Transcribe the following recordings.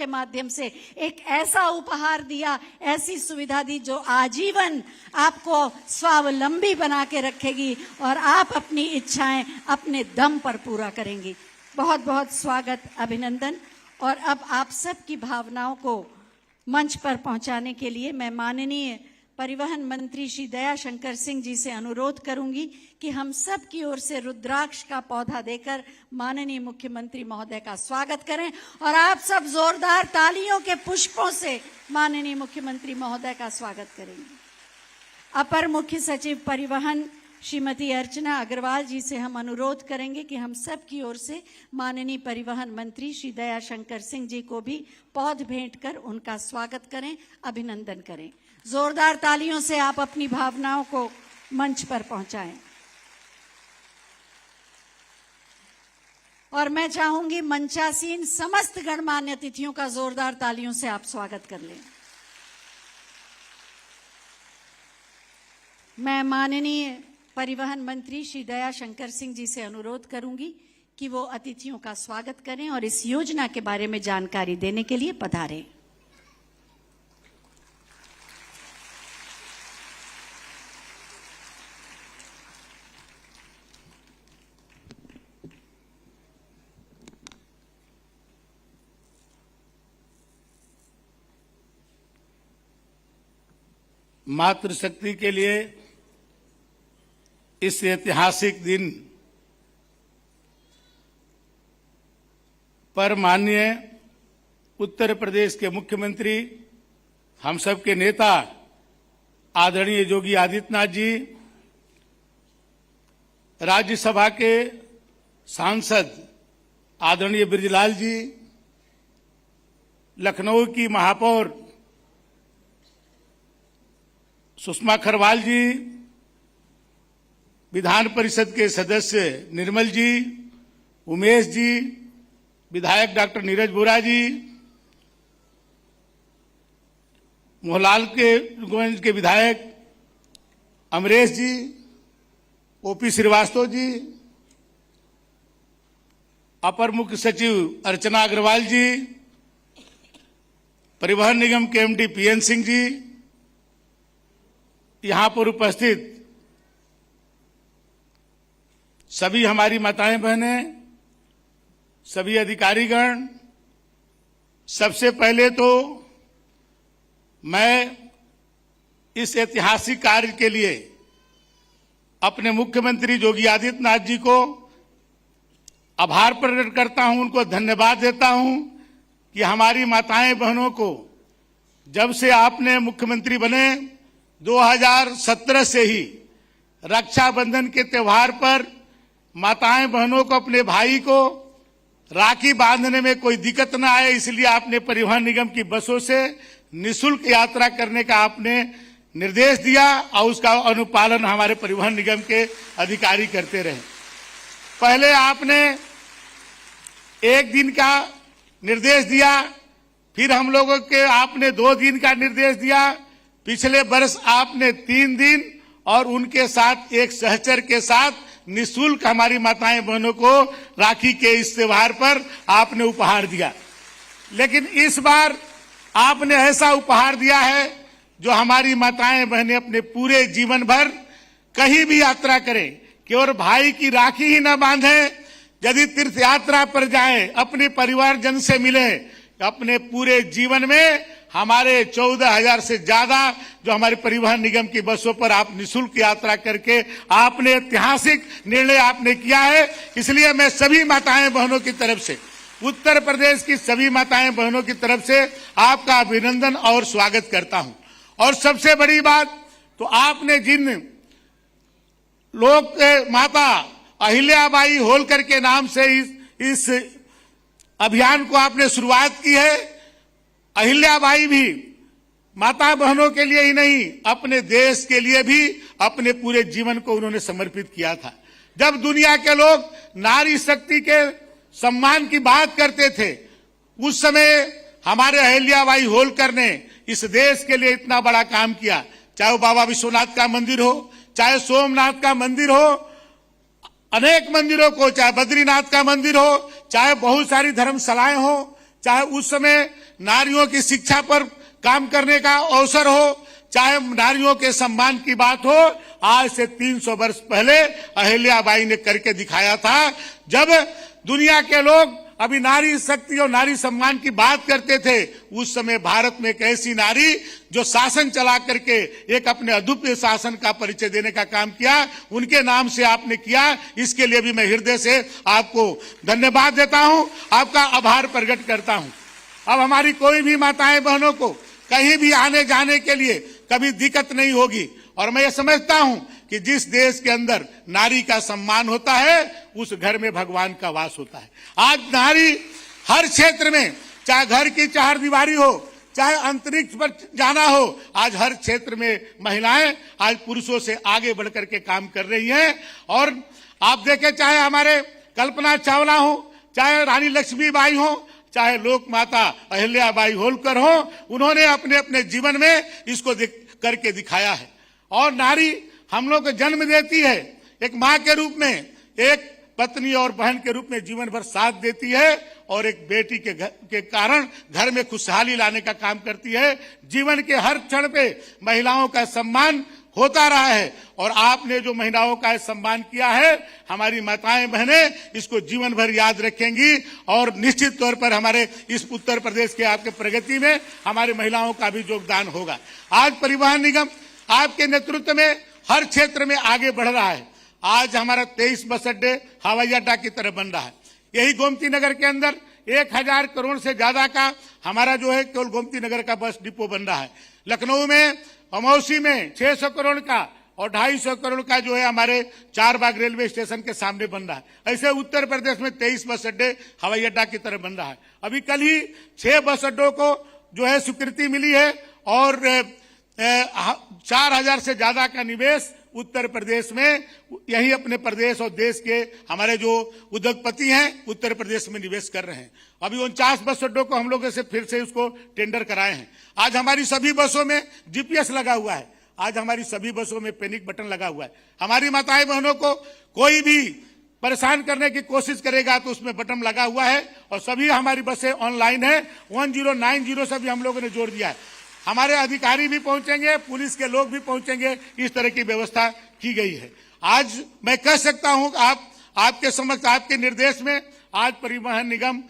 के माध्यम से एक ऐसा उपहार दिया, ऐसी सुविधा दी जो आजीवन आपको स्वावलंबी बना के रखेगी और आप अपनी इच्छाएं अपने दम पर पूरा करेंगी। बहुत बहुत स्वागत, अभिनंदन। और अब आप सब की भावनाओं को मंच पर पहुंचाने के लिए मैं माननीय परिवहन मंत्री श्री दयाशंकर सिंह जी से अनुरोध करूंगी कि हम सब की ओर से रुद्राक्ष का पौधा देकर माननीय मुख्यमंत्री महोदय का स्वागत करें और आप सब जोरदार तालियों के पुष्पों से माननीय मुख्यमंत्री महोदय का स्वागत करेंगे। अपर मुख्य सचिव परिवहन श्रीमती अर्चना अग्रवाल जी से हम अनुरोध करेंगे कि हम सब की ओर से माननीय परिवहन मंत्री श्री दयाशंकर सिंह जी को भी पौध भेंट कर उनका स्वागत करें, अभिनंदन करें। जोरदार तालियों से आप अपनी भावनाओं को मंच पर पहुंचाएं। और मैं चाहूंगी मंचासीन समस्त गणमान्य अतिथियों का जोरदार तालियों से आप स्वागत कर लें। मैं माननीय परिवहन मंत्री श्री दयाशंकर सिंह जी से अनुरोध करूंगी कि वो अतिथियों का स्वागत करें और इस योजना के बारे में जानकारी देने के लिए पधारें। मातृशक्ति के लिए इस ऐतिहासिक दिन पर माननीय उत्तर प्रदेश के मुख्यमंत्री, हम सब के नेता आदरणीय योगी आदित्यनाथ जी, राज्यसभा के सांसद आदरणीय बृजलाल जी, लखनऊ की महापौर सुषमा खरवाल जी, विधान परिषद के सदस्य निर्मल जी, उमेश जी, विधायक डॉक्टर नीरज बोरा जी, मोहलाल के गोविंद के विधायक अमरेश जी, ओपी श्रीवास्तव जी, अपर मुख्य सचिव अर्चना अग्रवाल जी, परिवहन निगम के एमडी पीएन सिंह जी, यहां पर उपस्थित सभी हमारी माताएं बहनें, सभी अधिकारीगण, सबसे पहले तो मैं इस ऐतिहासिक कार्य के लिए अपने मुख्यमंत्री योगी आदित्यनाथ जी को आभार प्रकट करता हूं, उनको धन्यवाद देता हूं कि हमारी माताएं बहनों को जब से आपने मुख्यमंत्री बने 2017 से ही रक्षाबंधन के त्योहार पर माताएं बहनों को, अपने भाई को राखी बांधने में कोई दिक्कत न आए, इसलिए आपने परिवहन निगम की बसों से निःशुल्क यात्रा करने का आपने निर्देश दिया और उसका अनुपालन हमारे परिवहन निगम के अधिकारी करते रहे। पहले आपने एक दिन का निर्देश दिया, फिर हम लोगों के आपने 2 दिन का निर्देश दिया, पिछले वर्ष आपने 3 दिन और उनके साथ एक सहचर के साथ निःशुल्क हमारी माताएं बहनों को राखी के इस त्योहार पर आपने उपहार दिया। लेकिन इस बार आपने ऐसा उपहार दिया है जो हमारी माताएं बहनें अपने पूरे जीवन भर कहीं भी यात्रा करें, केवल भाई की राखी ही न बांधें, यदि तीर्थ यात्रा पर जाएं, अपने परिवारजन से मिलें, अपने पूरे जीवन में हमारे 14,000 से ज्यादा जो हमारे परिवहन निगम की बसों पर आप निःशुल्क यात्रा करके आपने ऐतिहासिक निर्णय आपने किया है। इसलिए मैं सभी माताएं बहनों की तरफ से, उत्तर प्रदेश की सभी माताएं बहनों की तरफ से आपका अभिनंदन और स्वागत करता हूं। और सबसे बड़ी बात तो आपने जिन लोक माता अहिल्याबाई होलकर के नाम से इस अभियान को आपने शुरुआत की है। अहिल्याबाई भी माता बहनों के लिए ही नहीं, अपने देश के लिए भी अपने पूरे जीवन को उन्होंने समर्पित किया था। जब दुनिया के लोग नारी शक्ति के सम्मान की बात करते थे, उस समय हमारे अहिल्याबाई होलकर ने इस देश के लिए इतना बड़ा काम किया। चाहे वो बाबा विश्वनाथ का मंदिर हो, चाहे सोमनाथ का मंदिर हो, अनेक मंदिरों को, चाहे बद्रीनाथ का मंदिर हो, चाहे बहुत सारी धर्मशालाएं हो, चाहे उस समय नारियों की शिक्षा पर काम करने का अवसर हो, चाहे नारियों के सम्मान की बात हो, आज से 300 वर्ष पहले अहिल्याबाई ने करके दिखाया था। जब दुनिया के लोग अभी नारी शक्ति और नारी सम्मान की बात करते थे, उस समय भारत में एक ऐसी नारी जो शासन चला करके एक अपने अद्वितीय शासन का परिचय देने का काम किया, उनके नाम से आपने किया। इसके लिए भी मैं हृदय से आपको धन्यवाद देता हूं, आपका आभार प्रकट करता हूं। अब हमारी कोई भी माताएं बहनों को कहीं भी आने जाने के लिए कभी दिक्कत नहीं होगी। और मैं ये समझता हूं कि जिस देश के अंदर नारी का सम्मान होता है, उस घर में भगवान का वास होता है। आज नारी हर क्षेत्र में, चाहे घर की चारदीवारी हो, चाहे अंतरिक्ष पर जाना हो, आज हर क्षेत्र में महिलाएं आज पुरुषों से आगे बढ़ करके काम कर रही हैं। और आप देखें, चाहे हमारे कल्पना चावला हो, चाहे रानी लक्ष्मीबाई हो, चाहे लोक माता अहिल्याबाई होलकर हो, उन्होंने अपने अपने जीवन में इसको करके दिखाया है। और नारी हम लोग को जन्म देती है, एक माँ के रूप में, एक पत्नी और बहन के रूप में जीवन भर साथ देती है, और एक बेटी के कारण घर में खुशहाली लाने का काम करती है। जीवन के हर क्षण पे महिलाओं का सम्मान होता रहा है, और आपने जो महिलाओं का सम्मान किया है, हमारी माताएं बहनें इसको जीवन भर याद रखेंगी। और निश्चित तौर पर हमारे इस उत्तर प्रदेश के आपके प्रगति में हमारी महिलाओं का भी योगदान होगा। आज परिवहन निगम आपके नेतृत्व में हर क्षेत्र में आगे बढ़ रहा है। आज हमारा 23 बस अड्डे हवाई अड्डा की तरह बन रहा है। यही गोमती नगर के अंदर 1000 करोड़ से ज्यादा का हमारा जो है केवल गोमती नगर का बस डिपो बन रहा है। लखनऊ में, अमौसी में 600 करोड़ का और 250 करोड़ का जो है हमारे 4 बाग रेलवे स्टेशन के सामने बन रहा है। ऐसे उत्तर प्रदेश में 23 बस अड्डे हवाई अड्डा की तरह बन रहा है। अभी कल ही 6 बस अड्डों को जो है स्वीकृति मिली है, और 4000 से ज्यादा का निवेश उत्तर प्रदेश में, यही अपने प्रदेश और देश के हमारे जो उद्योगपति हैं उत्तर प्रदेश में निवेश कर रहे हैं। अभी 49 बस अड्डों को हम लोग ऐसे फिर से उसको टेंडर कराए हैं। आज हमारी सभी बसों में जीपीएस लगा हुआ है, आज हमारी सभी बसों में पैनिक बटन लगा हुआ है। हमारी माताएं बहनों को कोई भी परेशान करने की कोशिश करेगा तो उसमें बटन लगा हुआ है, और सभी हमारी बसें ऑनलाइन है। 1090 से भी हम लोगों ने जोड़ दिया है। हमारे अधिकारी भी पहुंचेंगे, पुलिस के लोग भी पहुंचेंगे, इस तरह की व्यवस्था की गई है। आज मैं कह सकता हूं, आपके समक्ष, आपके निर्देश में आज परिवहन निगम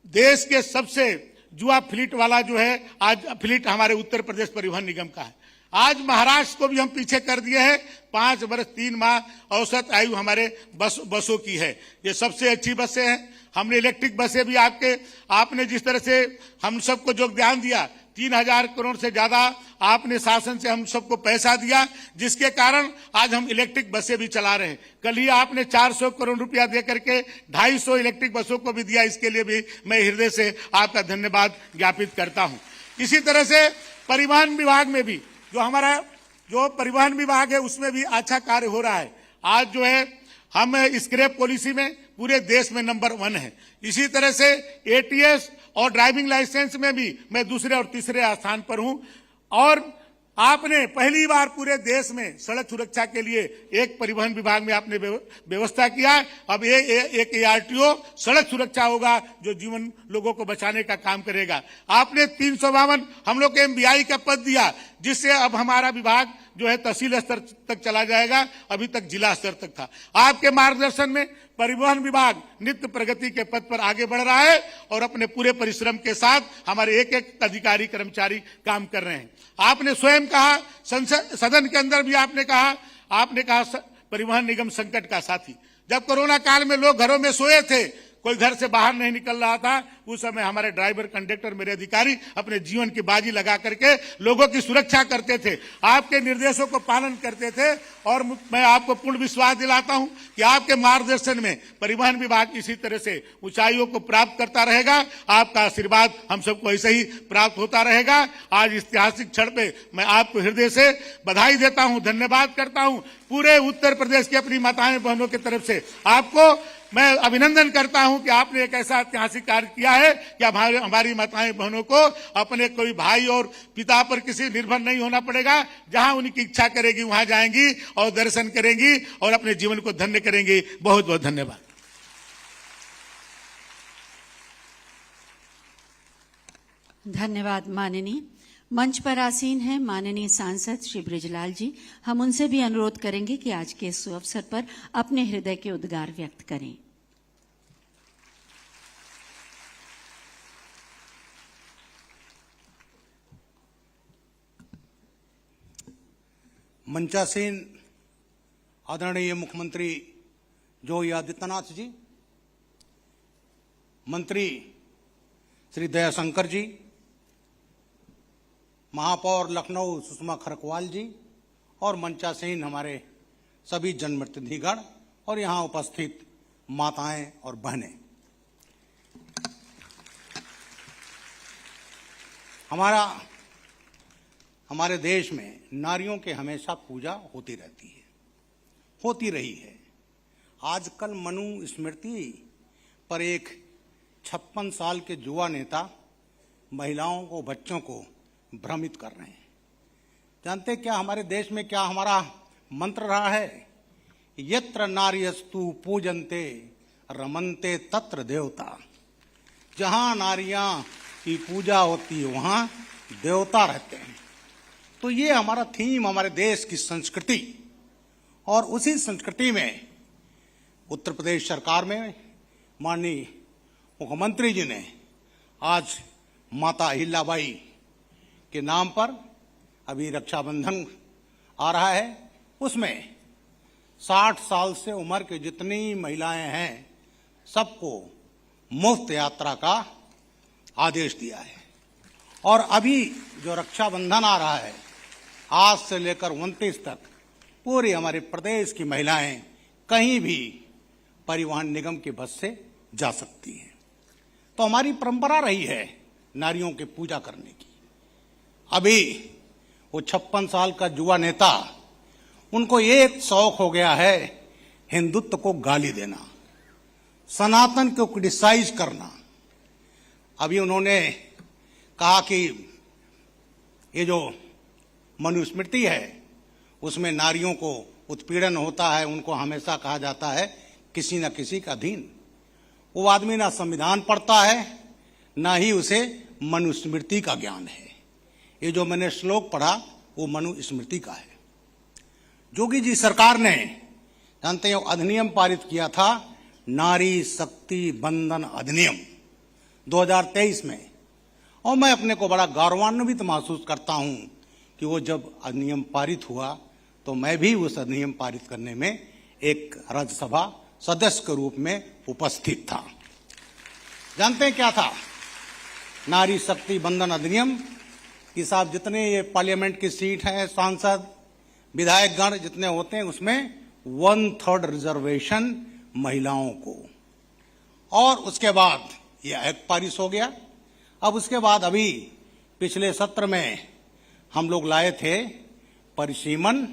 देश के सबसे युवा फ्लीट वाला जो है, आज फ्लीट हमारे उत्तर प्रदेश परिवहन निगम का है। आज महाराष्ट्र को भी हम पीछे कर दिए हैं। 5 वर्ष 3 माह औसत आयु हमारे बसों की है। ये सबसे अच्छी बसें हैं। हमने इलेक्ट्रिक बसें भी आपने जिस तरह से हम सबको जो ध्यान दिया, 3000 करोड़ से ज्यादा आपने शासन से हम सबको पैसा दिया, जिसके कारण आज हम इलेक्ट्रिक बसें भी चला रहे हैं। कल ही आपने 400 करोड़ रुपया दे करके 250 इलेक्ट्रिक बसों को भी दिया। इसके लिए भी मैं हृदय से आपका धन्यवाद ज्ञापित करता हूं। इसी तरह से परिवहन विभाग में भी जो परिवहन विभाग है उसमें भी अच्छा कार्य हो रहा है। आज जो है हम स्क्रैप पॉलिसी में पूरे देश में नंबर 1 है। इसी तरह से एटीएस और ड्राइविंग लाइसेंस में भी मैं दूसरे और तीसरे स्थान पर हूं। और आपने पहली बार पूरे देश में सड़क सुरक्षा के लिए एक परिवहन विभाग में आपने व्यवस्था किया। अब एक ARTO सड़क सुरक्षा होगा जो जीवन लोगों को बचाने का काम करेगा। आपने 352 हम लोग को MBI का पद दिया, जिससे अब हमारा विभाग जो है तहसील स्तर तक चला जाएगा, अभी तक जिला स्तर तक था। आपके मार्गदर्शन में परिवहन विभाग नित्य प्रगति के पथ पर आगे बढ़ रहा है, और अपने पूरे परिश्रम के साथ हमारे एक एक अधिकारी कर्मचारी काम कर रहे हैं। आपने स्वयं कहा, सदन के अंदर भी आपने कहा परिवहन निगम संकट का साथी। जब कोरोना काल में लोग घरों में सोए थे, कोई घर से बाहर नहीं निकल रहा था, उस समय हमारे ड्राइवर, कंडक्टर, मेरे अधिकारी अपने जीवन की बाजी लगा करके लोगों की सुरक्षा करते थे, आपके निर्देशों को पालन करते थे। और मैं आपको पूर्ण विश्वास दिलाता हूं कि आपके मार्गदर्शन में परिवहन विभाग इसी तरह से ऊंचाइयों को प्राप्त करता रहेगा। आपका आशीर्वाद हम सबको ऐसे ही प्राप्त होता रहेगा। आज इस ऐतिहासिक क्षण पे मैं आपको हृदय से बधाई देता हूं, धन्यवाद करता हूं। पूरे उत्तर प्रदेश की अपनी माताएं बहनों की तरफ से आपको मैं अभिनंदन करता हूं कि आपने एक ऐसा ऐतिहासिक कार्य किया है कि हमारी माताएं बहनों को अपने कोई भाई और पिता पर किसी निर्भर नहीं होना पड़ेगा। जहां उनकी इच्छा करेगी वहां जाएंगी और दर्शन करेंगी और अपने जीवन को धन्य करेंगी। बहुत बहुत धन्यवाद। धन्यवाद माननीय। मंच पर आसीन हैं माननीय सांसद श्री बृजलाल जी। हम उनसे भी अनुरोध करेंगे कि आज के इस अवसर पर अपने हृदय के उद्गार व्यक्त करें। मंचासीन आदरणीय मुख्यमंत्री योगी आदित्यनाथ जी, मंत्री श्री दयाशंकर जी, महापौर लखनऊ सुषमा खरकवाल जी और मंचासीन हमारे सभी जनप्रतिनिधिगण और यहाँ उपस्थित माताएं और बहनें, हमारे देश में नारियों के हमेशा पूजा होती रहती है, होती रही है। आजकल मनु स्मृति पर एक 56 साल के युवा नेता महिलाओं को, बच्चों को भ्रमित कर रहे हैं। जानते क्या हमारे देश में क्या हमारा मंत्र रहा है? यत्र नार्यस्तु पूजन्ते रमन्ते तत्र देवता। जहां नारियां की पूजा होती है वहां देवता रहते हैं। तो ये हमारा थीम, हमारे देश की संस्कृति, और उसी संस्कृति में उत्तर प्रदेश सरकार में माननीय मुख्यमंत्री जी ने आज माता अहिल्याबाई के नाम पर अभी रक्षाबंधन आ रहा है, उसमें 60 साल से उम्र के जितनी महिलाएं हैं सबको मुफ्त यात्रा का आदेश दिया है। और अभी जो रक्षाबंधन आ रहा है, आज से लेकर 29 तक पूरी हमारे प्रदेश की महिलाएं कहीं भी परिवहन निगम की बस से जा सकती हैं। तो हमारी परंपरा रही है नारियों की पूजा करने की। अभी वो 56 साल का युवा नेता, उनको एक शौक हो गया है हिंदुत्व को गाली देना, सनातन को क्रिटिसाइज करना। अभी उन्होंने कहा कि ये जो मनुस्मृति है उसमें नारियों को उत्पीड़न होता है, उनको हमेशा कहा जाता है किसी न किसी का अधीन। वो आदमी ना संविधान पढ़ता है, ना ही उसे मनुस्मृति का ज्ञान है। ये जो मैंने श्लोक पढ़ा वो मनुस्मृति का है। योगी जी सरकार ने, जानते हैं, अधिनियम पारित किया था, नारी शक्ति बंधन अधिनियम 2023 में। और मैं अपने को बड़ा गौरवान्वित महसूस करता हूं कि वो जब अधिनियम पारित हुआ तो मैं भी उस अधिनियम पारित करने में एक राज्यसभा सदस्य के रूप में उपस्थित था। जानते हैं क्या था नारी शक्ति बंधन अधिनियम? कि साहब जितने ये पार्लियामेंट की सीट हैं, सांसद विधायक गण जितने होते हैं, उसमें 1/3 रिजर्वेशन महिलाओं को। और उसके बाद ये एक्ट पारित हो गया। अब उसके बाद अभी पिछले सत्र में हम लोग लाए थे परिसीमन,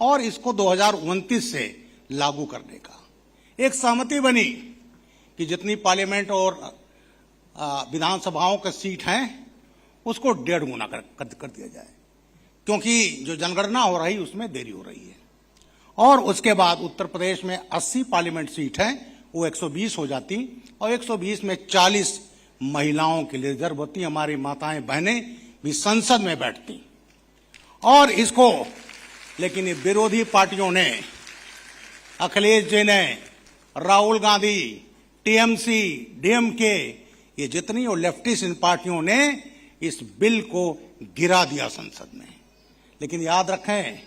और इसको 2029 से लागू करने का एक सहमति बनी कि जितनी पार्लियामेंट और विधानसभाओं की सीट हैं उसको 1.5 गुना कर दिया जाए, क्योंकि जो जनगणना हो रही उसमें देरी हो रही है। और उसके बाद उत्तर प्रदेश में 80 पार्लियामेंट सीट हैं, वो 120 हो जाती, और 120 में 40 महिलाओं के लिए गर्भवती हमारी माताएं बहनें भी संसद में बैठती। और इसको लेकिन ये विरोधी पार्टियों ने, अखिलेश जी ने, राहुल गांधी, टीएमसी, डीएमके, ये जितनी और लेफ्टिस्ट इन पार्टियों ने इस बिल को गिरा दिया संसद में। लेकिन याद रखें,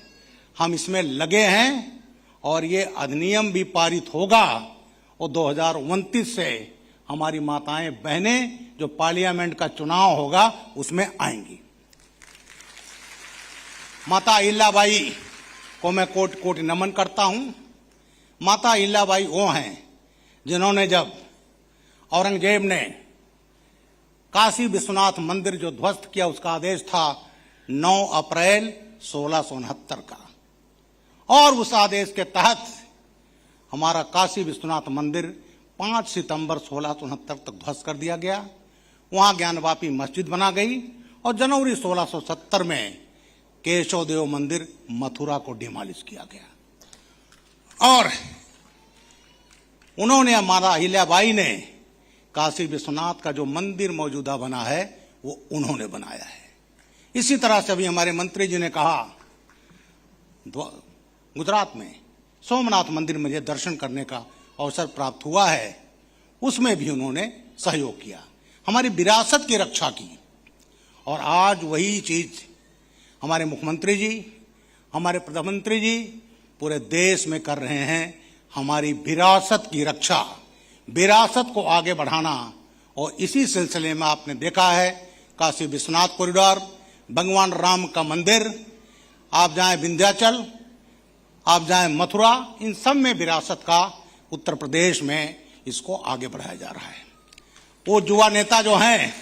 हम इसमें लगे हैं और ये अधिनियम भी पारित होगा और 2029 से हमारी माताएं बहनें जो पार्लियामेंट का चुनाव होगा उसमें आएंगी। माता अहिल्याबाई को मैं कोटि कोटि नमन करता हूं। माता अहिल्याबाई वो हैं जिन्होंने, जब औरंगजेब ने काशी विश्वनाथ मंदिर जो ध्वस्त किया, उसका आदेश था 9 अप्रैल 1669 का, और उस आदेश के तहत हमारा काशी विश्वनाथ मंदिर 5 सितंबर 1669 तक ध्वस्त कर दिया गया। वहां ज्ञानवापी मस्जिद बना गई और जनवरी 1670 में केशव देव मंदिर मथुरा को डिमोलिश किया गया। और उन्होंने, हमारा अहिल्याबाई ने, काशी विश्वनाथ का जो मंदिर मौजूदा बना है वो उन्होंने बनाया है। इसी तरह से अभी हमारे मंत्री जी ने कहा, गुजरात में सोमनाथ मंदिर मुझे दर्शन करने का अवसर प्राप्त हुआ है, उसमें भी उन्होंने सहयोग किया, हमारी विरासत की रक्षा की। और आज वही चीज हमारे मुख्यमंत्री जी, हमारे प्रधानमंत्री जी पूरे देश में कर रहे हैं, हमारी विरासत की रक्षा, विरासत को आगे बढ़ाना। और इसी सिलसिले में आपने देखा है काशी विश्वनाथ कॉरिडोर, भगवान राम का मंदिर, आप जाएं विंध्याचल, आप जाएं मथुरा, इन सब में विरासत का उत्तर प्रदेश में इसको आगे बढ़ाया जा रहा है। वो युवा नेता जो हैं,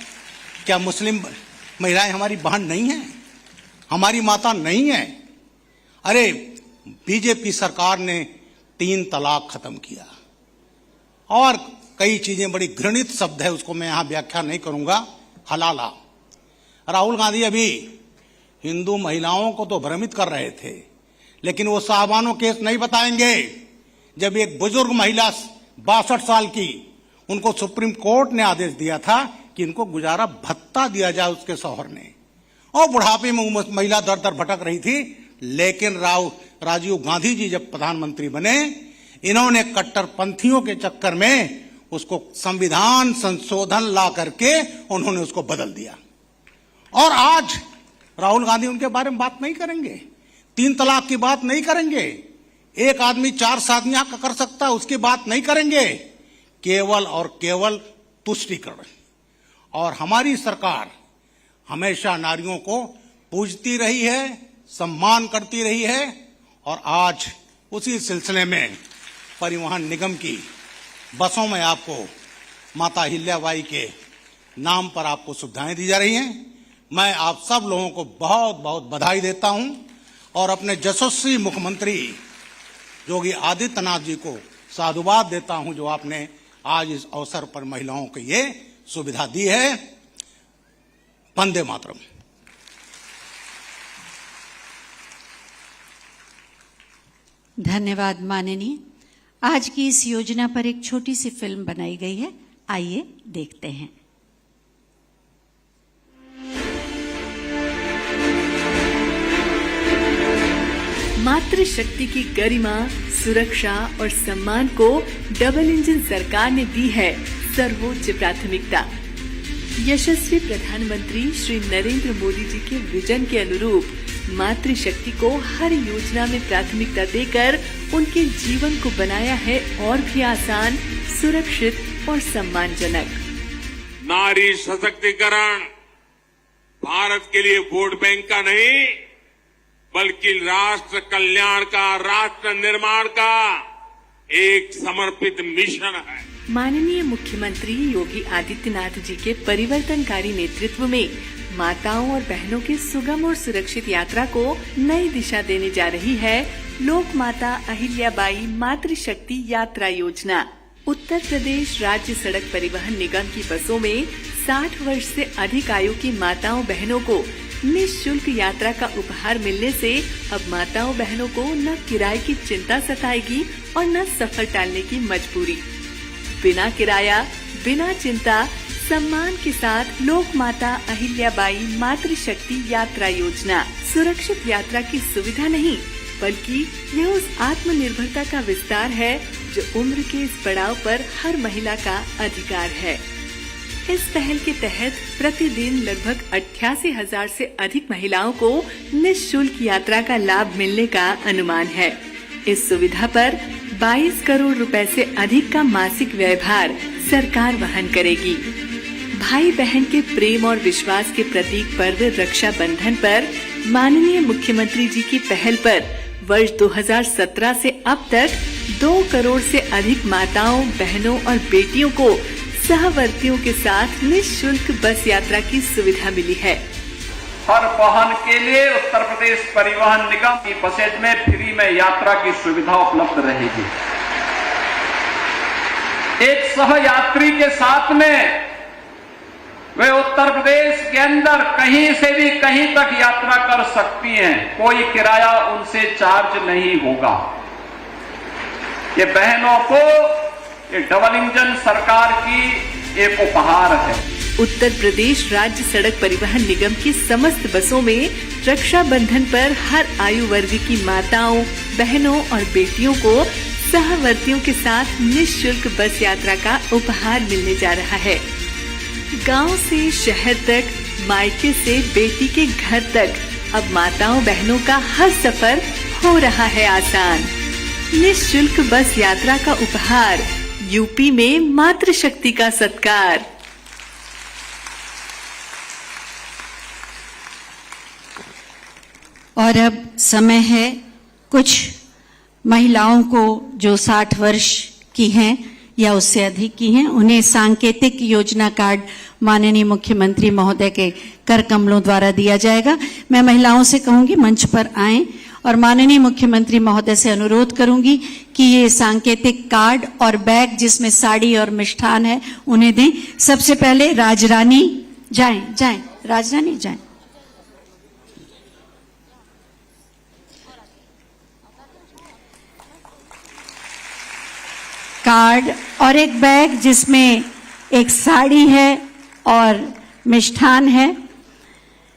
क्या मुस्लिम महिलाएं हमारी बहन नहीं हैं, हमारी माता नहीं है? अरे बीजेपी सरकार ने 3 तलाक खत्म किया और कई चीजें, बड़ी घृणित शब्द है, उसको मैं यहां व्याख्या नहीं करूंगा, हलाला। राहुल गांधी अभी हिंदू महिलाओं को तो भ्रमित कर रहे थे, लेकिन वो साहबानो केस नहीं बताएंगे। जब एक बुजुर्ग महिला 62 साल की, उनको सुप्रीम कोर्ट ने आदेश दिया था कि इनको गुजारा भत्ता दिया जाए उसके शौहर ने, और बुढ़ापे में महिला दर दर भटक रही थी, लेकिन राजीव गांधी जी जब प्रधानमंत्री बने, इन्होंने कट्टरपंथियों के चक्कर में उसको संविधान संशोधन ला करके उन्होंने उसको बदल दिया। और आज राहुल गांधी उनके बारे में बात नहीं करेंगे, 3 तलाक की बात नहीं करेंगे, एक आदमी 4 शादियां कर सकता है उसकी बात नहीं करेंगे, केवल और केवल तुष्टीकरण। और हमारी सरकार हमेशा नारियों को पूजती रही है, सम्मान करती रही है। और आज उसी सिलसिले में परिवहन निगम की बसों में आपको माता हिल्याबाई के नाम पर आपको सुविधाएं दी जा रही हैं। मैं आप सब लोगों को बहुत बहुत बधाई देता हूं और अपने यशस्वी मुख्यमंत्री योगी आदित्यनाथ जी को साधुवाद देता हूं, जो आपने आज इस अवसर पर महिलाओं को ये सुविधा दी है। वंदे मातरम। धन्यवाद माननीय। आज की इस योजना पर एक छोटी सी फिल्म बनाई गई है, आइए देखते हैं। मातृशक्ति की गरिमा, सुरक्षा और सम्मान को डबल इंजन सरकार ने दी है सर्वोच्च प्राथमिकता। यशस्वी प्रधानमंत्री श्री नरेंद्र मोदी जी के विजन के अनुरूप मातृशक्ति को हर योजना में प्राथमिकता देकर उनके जीवन को बनाया है और भी आसान, सुरक्षित और सम्मानजनक। नारी सशक्तिकरण भारत के लिए वोट बैंक का नहीं, बल्कि राष्ट्र कल्याण का, राष्ट्र निर्माण का एक समर्पित मिशन है। माननीय मुख्यमंत्री योगी आदित्यनाथ जी के परिवर्तनकारी नेतृत्व में माताओं और बहनों की सुगम और सुरक्षित यात्रा को नई दिशा देने जा रही है लोक माता अहिल्याबाई मातृशक्ति यात्रा योजना। उत्तर प्रदेश राज्य सड़क परिवहन निगम की बसों में 60 वर्ष से अधिक आयु की माताओं बहनों को निःशुल्क यात्रा का उपहार मिलने से अब माताओं बहनों को न किराए की चिंता सताएगी और न सफर टालने की मजबूरी। बिना किराया, बिना चिंता, सम्मान के साथ लोक माता अहिल्याबाई मातृशक्ति यात्रा योजना। सुरक्षित यात्रा की सुविधा नहीं, बल्कि यह उस आत्मनिर्भरता का विस्तार है जो उम्र के इस पड़ाव पर हर महिला का अधिकार है। इस पहल के तहत प्रतिदिन लगभग 88,000 से अधिक महिलाओं को निःशुल्क यात्रा का लाभ मिलने का अनुमान है। इस सुविधा पर 22 करोड़ रुपए से अधिक का मासिक व्ययभार सरकार वहन करेगी। भाई बहन के प्रेम और विश्वास के प्रतीक पर्व रक्षाबंधन पर माननीय मुख्यमंत्री जी की पहल पर वर्ष 2017 से अब तक 2 करोड़ से अधिक माताओं, बहनों और बेटियों को सहवर्तियों के साथ निःशुल्क बस यात्रा की सुविधा मिली है। हर वाहन के लिए उत्तर प्रदेश परिवहन निगम की बसेज में फ्री में यात्रा की सुविधा उपलब्ध रहेगी। एक सहयात्री के साथ में वे उत्तर प्रदेश के अंदर कहीं से भी कहीं तक यात्रा कर सकती हैं, कोई किराया उनसे चार्ज नहीं होगा। ये बहनों को ये डबल इंजन सरकार की एक उपहार है। उत्तर प्रदेश राज्य सड़क परिवहन निगम की समस्त बसों में रक्षाबंधन पर हर आयु वर्ग की माताओं, बहनों और बेटियों को सहवर्तियों के साथ निःशुल्क बस यात्रा का उपहार मिलने जा रहा है। गांव से शहर तक, मायके से बेटी के घर तक अब माताओं बहनों का हर सफर हो रहा है आसान। निःशुल्क बस यात्रा का उपहार, यूपी में मातृशक्ति का सत्कार। और अब समय है कुछ महिलाओं को जो 60 वर्ष की हैं या उससे अधिक की हैं, उन्हें सांकेतिक योजना कार्ड माननीय मुख्यमंत्री महोदय के कर कमलों द्वारा दिया जाएगा। मैं महिलाओं से कहूंगी मंच पर आएं और माननीय मुख्यमंत्री महोदय से अनुरोध करूंगी कि ये सांकेतिक कार्ड और बैग जिसमें साड़ी और मिष्ठान है उन्हें दें। सबसे पहले राजरानी जाएं, राजरानी जाएं। कार्ड और एक बैग जिसमें एक साड़ी है और मिष्ठान है।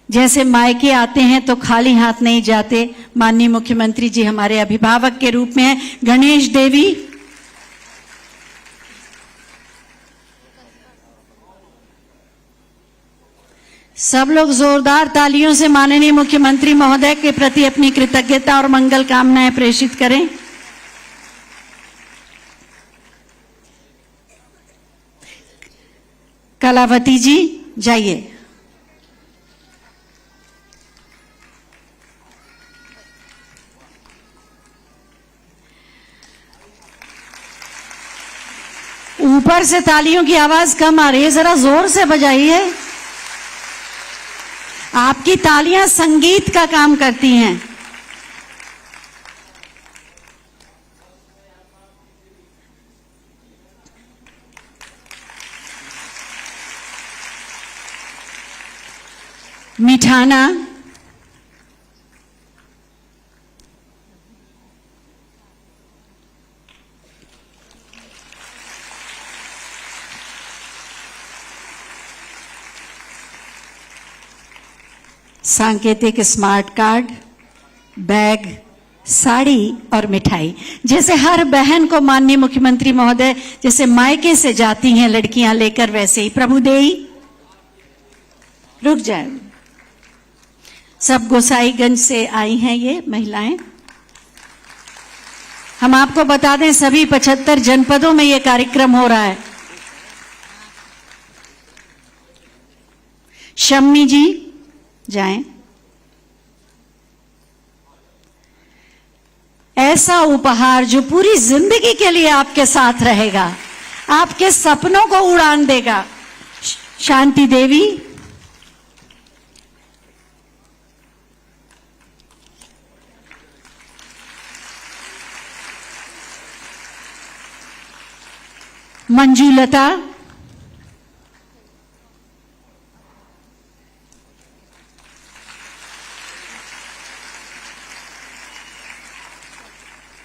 जैसे मायके आते हैं तो खाली हाथ नहीं जाते। माननीय मुख्यमंत्री जी हमारे अभिभावक के रूप में हैं। गणेश देवी, सब लोग जोरदार तालियों से माननीय मुख्यमंत्री महोदय के प्रति अपनी कृतज्ञता और मंगल कामनाएं प्रेषित करें। कलावती जी जाइए। ऊपर से तालियों की आवाज कम आ रही है, जरा जोर से बजाइए। आपकी तालियां संगीत का काम करती हैं। मिठाना, सांकेतिक स्मार्ट कार्ड, बैग, साड़ी और मिठाई। जैसे हर बहन को माननीय मुख्यमंत्री महोदय जैसे मायके से जाती हैं लड़कियां लेकर, वैसे ही प्रभुदेई रुक जाए। सब गोसाईगंज से आई हैं ये महिलाएं। हम आपको बता दें सभी 75 जनपदों में ये कार्यक्रम हो रहा है। शम्मी जी जाएं। ऐसा उपहार जो पूरी जिंदगी के लिए आपके साथ रहेगा, आपके सपनों को उड़ान देगा। शांति देवी, मंजूलता,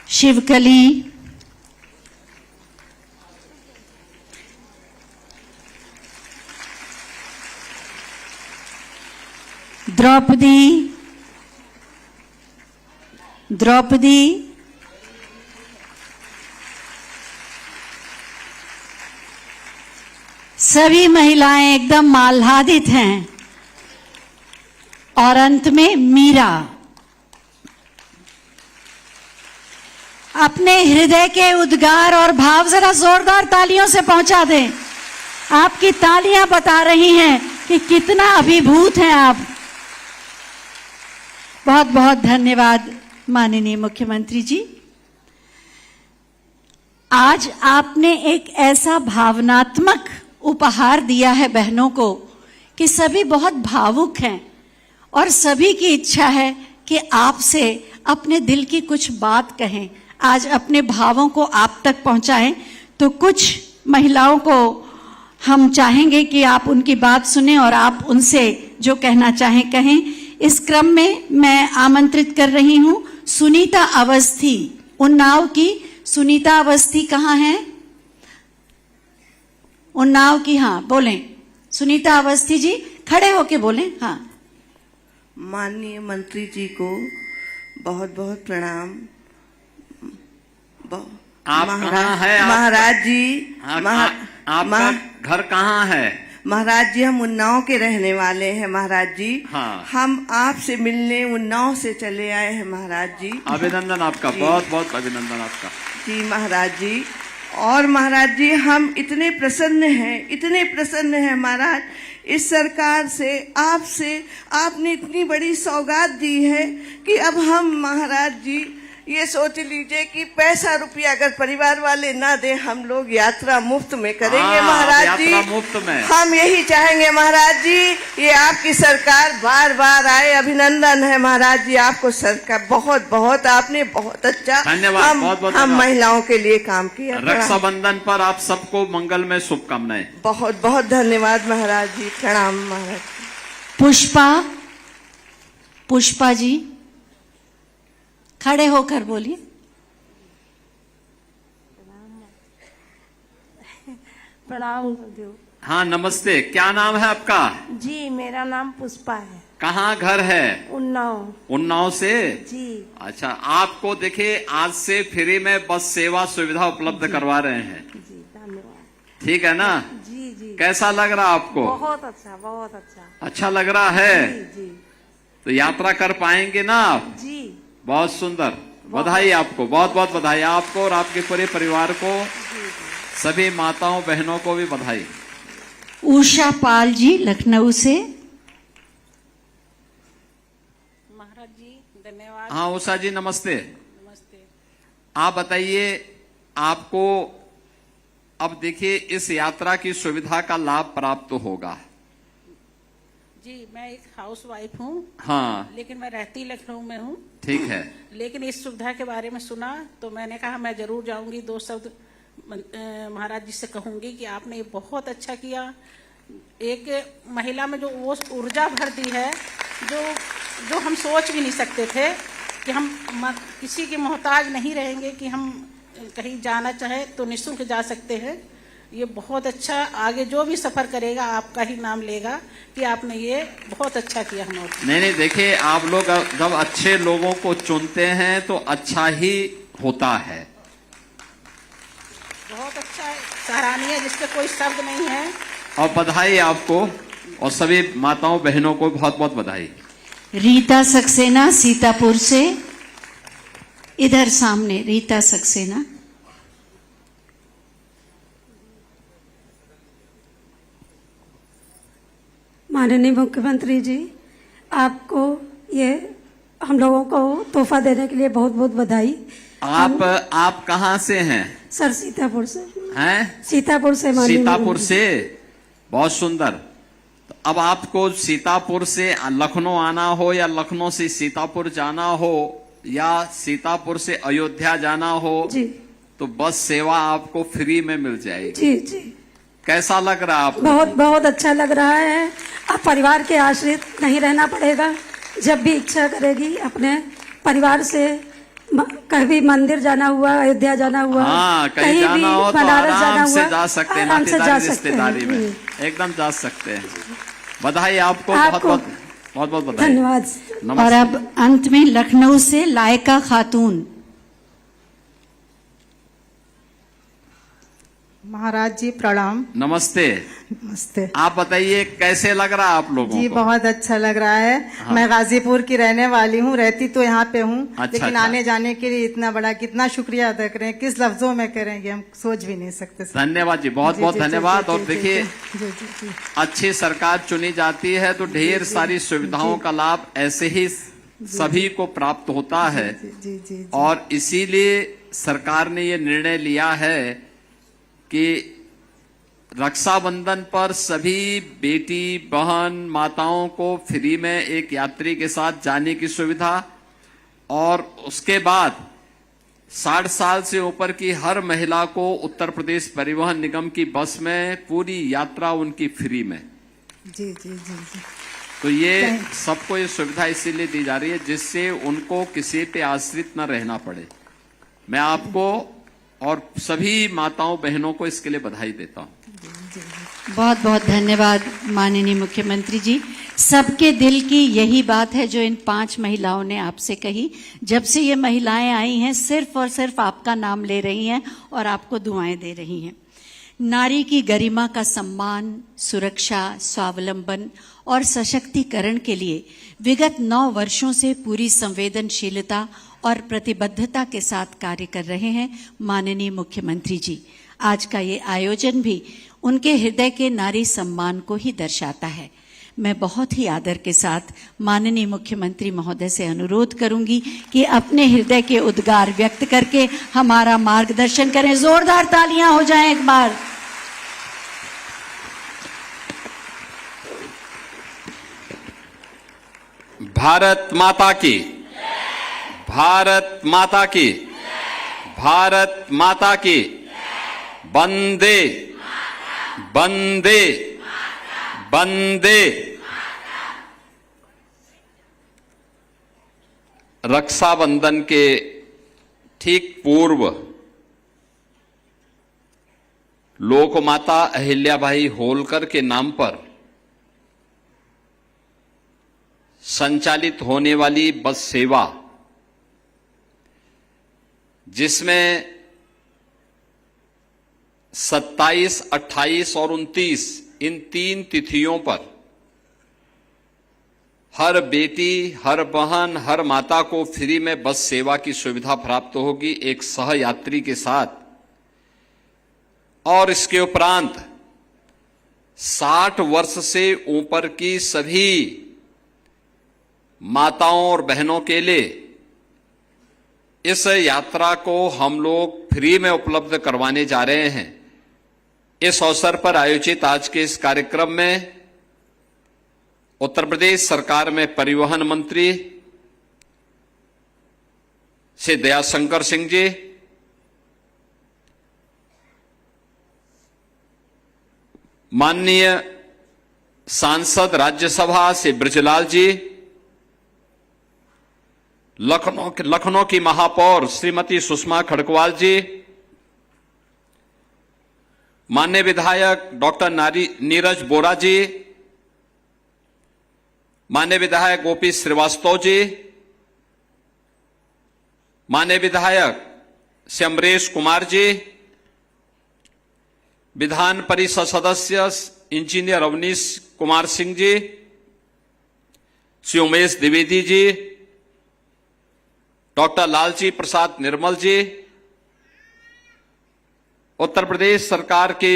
शिवकली, द्रौपदी, सभी महिलाएं एकदम आह्लादित हैं। और अंत में मीरा, अपने हृदय के उद्गार और भाव जरा जोरदार तालियों से पहुंचा दें। आपकी तालियां बता रही हैं कि कितना अभिभूत हैं आप। बहुत बहुत धन्यवाद माननीय मुख्यमंत्री जी। आज आपने एक ऐसा भावनात्मक उपहार दिया है बहनों को कि सभी बहुत भावुक हैं और सभी की इच्छा है कि आपसे अपने दिल की कुछ बात कहें, आज अपने भावों को आप तक पहुंचाएं। तो कुछ महिलाओं को हम चाहेंगे कि आप उनकी बात सुनें और आप उनसे जो कहना चाहें कहें। इस क्रम में मैं आमंत्रित कर रही हूं सुनीता अवस्थी, उन्नाव की। सुनीता अवस्थी कहाँ हैं? उन्नाव की, हाँ बोलें। सुनीता अवस्थी जी खड़े होके बोलें। हाँ, माननीय मंत्री जी को बहुत बहुत प्रणाम। आप कहाँ हैं? महाराज जी, आपका घर कहाँ है? महाराज जी, हम उन्नाव के रहने वाले हैं महाराज जी। हाँ। हम आपसे मिलने उन्नाव से चले आए हैं महाराज जी। अभिनंदन आपका, बहुत बहुत अभिनंदन आपका। जी महाराज जी, और महाराज जी हम इतने प्रसन्न हैं महाराज इस सरकार से, आपसे। आपने इतनी बड़ी सौगात दी है कि अब हम महाराज जी ये सोच लीजिए कि पैसा रुपया अगर परिवार वाले ना दे, हम लोग यात्रा मुफ्त में करेंगे महाराज जी। यात्रा मुफ्त में हम यही चाहेंगे महाराज जी, ये आपकी सरकार बार बार आए। अभिनंदन है महाराज जी आपको, सरकार बहुत बहुत, आपने बहुत अच्छा धन्यवाद, बहुत बहुत हम महिलाओं के लिए काम किया। रक्षाबंधन पर आप सबको मंगल में शुभकामनाएं। बहुत बहुत धन्यवाद महाराज जी, प्रणाम महाराज। पुष्पा जी खड़े होकर बोलिए। प्रणाम। हाँ नमस्ते, क्या नाम है आपका? जी मेरा नाम पुष्पा है। कहाँ घर है? उन्नाव से? जी। अच्छा, आपको देखिए आज से फ्री में बस सेवा सुविधा उपलब्ध करवा रहे हैं। जी धन्यवाद। ठीक है ना? जी जी। कैसा लग रहा आपको? बहुत अच्छा, बहुत अच्छा। अच्छा लग रहा है? जी जी। तो यात्रा कर पाएंगे ना आप? जी। बहुत सुंदर, बधाई आपको, बहुत बहुत बधाई आपको और आपके पूरे परिवार को, सभी माताओं बहनों को भी बधाई। उषा पाल जी लखनऊ से। महाराज जी धन्यवाद। हाँ उषा जी नमस्ते। नमस्ते। आप बताइए, आपको अब देखिए इस यात्रा की सुविधा का लाभ प्राप्त होगा। जी मैं एक हाउस वाइफ हूँ। हाँ। लेकिन मैं रहती लखनऊ में हूँ। ठीक है। लेकिन इस सुविधा के बारे में सुना तो मैंने कहा मैं जरूर जाऊंगी, 2 शब्द महाराज जी से कहूंगी कि आपने ये बहुत अच्छा किया। एक महिला में जो वो ऊर्जा भर दी है जो हम सोच भी नहीं सकते थे कि हम किसी के मोहताज नहीं रहेंगे, कि हम कहीं जाना चाहे तो निःशुल्क जा सकते हैं। ये बहुत अच्छा, आगे जो भी सफर करेगा आपका ही नाम लेगा कि आपने ये बहुत अच्छा किया हमारे। नहीं देखिए, आप लोग जब अच्छे लोगों को चुनते हैं तो अच्छा ही होता है। बहुत अच्छा है, सराहनीय, जिसके कोई शब्द नहीं है। और बधाई आपको और सभी माताओं बहनों को बहुत बहुत बधाई। रीता सक्सेना सीतापुर से, इधर सामने रीता सक्सेना। माननीय मुख्यमंत्री जी, आपको ये हम लोगों को तोहफा देने के लिए बहुत बहुत बधाई। आप कहाँ से हैं? सर सीतापुर से हैं? सीतापुर से। सीतापुर से, बहुत सुंदर। तो अब आपको सीतापुर से लखनऊ आना हो या लखनऊ से सीतापुर जाना हो या सीतापुर से अयोध्या जाना हो जी, तो बस सेवा आपको फ्री में मिल जाएगी। जी जी। कैसा लग रहा है आपको? बहुत बहुत अच्छा लग रहा है। अब परिवार के आश्रित नहीं रहना पड़ेगा। जब भी इच्छा करेगी अपने परिवार से, कभी मंदिर जाना हुआ, अयोध्या जाना हुआ, हाँ, कहीं जाना हो तो आराम से जा सकते हैं, नातेदारी रिश्तेदारी में एकदम जा सकते हैं। बधाई आपको, बहुत बहुत बधाई। धन्यवाद। और अब अंत में लखनऊ से लायका खातून। महाराज जी प्रणाम। नमस्ते। नमस्ते। आप बताइए कैसे लग रहा है आप लोगों जी को? बहुत अच्छा लग रहा है। हाँ। मैं गाजीपुर की रहने वाली हूँ, रहती तो यहाँ पे हूँ। लेकिन अच्छा। आने जाने के लिए इतना बड़ा कितना शुक्रिया अदा करें, किस लफ्जों में करेंगे, हम सोच भी नहीं सकते। धन्यवाद जी, बहुत बहुत धन्यवाद। और देखिए, अच्छी सरकार चुनी जाती है तो ढेर सारी सुविधाओं का लाभ ऐसे ही सभी को प्राप्त होता है। और इसीलिए सरकार ने ये निर्णय लिया है कि रक्षाबंधन पर सभी बेटी बहन माताओं को फ्री में एक यात्री के साथ जाने की सुविधा, और उसके बाद 60 साल से ऊपर की हर महिला को उत्तर प्रदेश परिवहन निगम की बस में पूरी यात्रा उनकी फ्री में। जी जी जी जी। तो ये सबको ये सुविधा इसीलिए दी जा रही है जिससे उनको किसी पे आश्रित न रहना पड़े। मैं आपको और सभी माताओं बहनों को इसके लिए बधाई देता हूं। बहुत बहुत धन्यवाद माननीय मुख्यमंत्री जी। सबके दिल की यही बात है जो इन 5 महिलाओं ने आपसे कही। जब से ये महिलाएं आई हैं सिर्फ और सिर्फ आपका नाम ले रही हैं और आपको दुआएं दे रही हैं। नारी की गरिमा का सम्मान, सुरक्षा, स्वावलंबन और सशक्तिकरण के लिए विगत 9 वर्षों से पूरी संवेदनशीलता और प्रतिबद्धता के साथ कार्य कर रहे हैं माननीय मुख्यमंत्री जी। आज का ये आयोजन भी उनके हृदय के नारी सम्मान को ही दर्शाता है। मैं बहुत ही आदर के साथ माननीय मुख्यमंत्री महोदय से अनुरोध करूंगी कि अपने हृदय के उद्गार व्यक्त करके हमारा मार्गदर्शन करें। जोरदार तालियां हो जाएं एक बार। भारत माता की, भारत माता की, भारत माता की, वंदे वंदे वंदे। रक्षाबंधन के ठीक पूर्व लोकमाता अहिल्याबाई होलकर के नाम पर संचालित होने वाली बस सेवा, जिसमें 27, 28 और 29 इन 3 तिथियों पर हर बेटी, हर बहन, हर माता को फ्री में बस सेवा की सुविधा प्राप्त होगी एक सहयात्री के साथ। और इसके उपरांत 60 वर्ष से ऊपर की सभी माताओं और बहनों के लिए इस यात्रा को हम लोग फ्री में उपलब्ध करवाने जा रहे हैं। इस अवसर पर आयोजित आज के इस कार्यक्रम में उत्तर प्रदेश सरकार में परिवहन मंत्री श्री दयाशंकर सिंह जी, माननीय सांसद राज्यसभा श्री बृजलाल जी, लखनऊ की महापौर श्रीमती सुषमा खड़गवाल जी, माननीय विधायक डॉक्टर नीरज बोरा जी, माननीय विधायक गोपी श्रीवास्तव जी, माननीय विधायक श्री अमरेश कुमार जी, विधान परिषद सदस्य इंजीनियर अवनीश कुमार सिंह जी, श्री उमेश द्विवेदी जी, डॉक्टर लालजी प्रसाद निर्मल जी, उत्तर प्रदेश सरकार के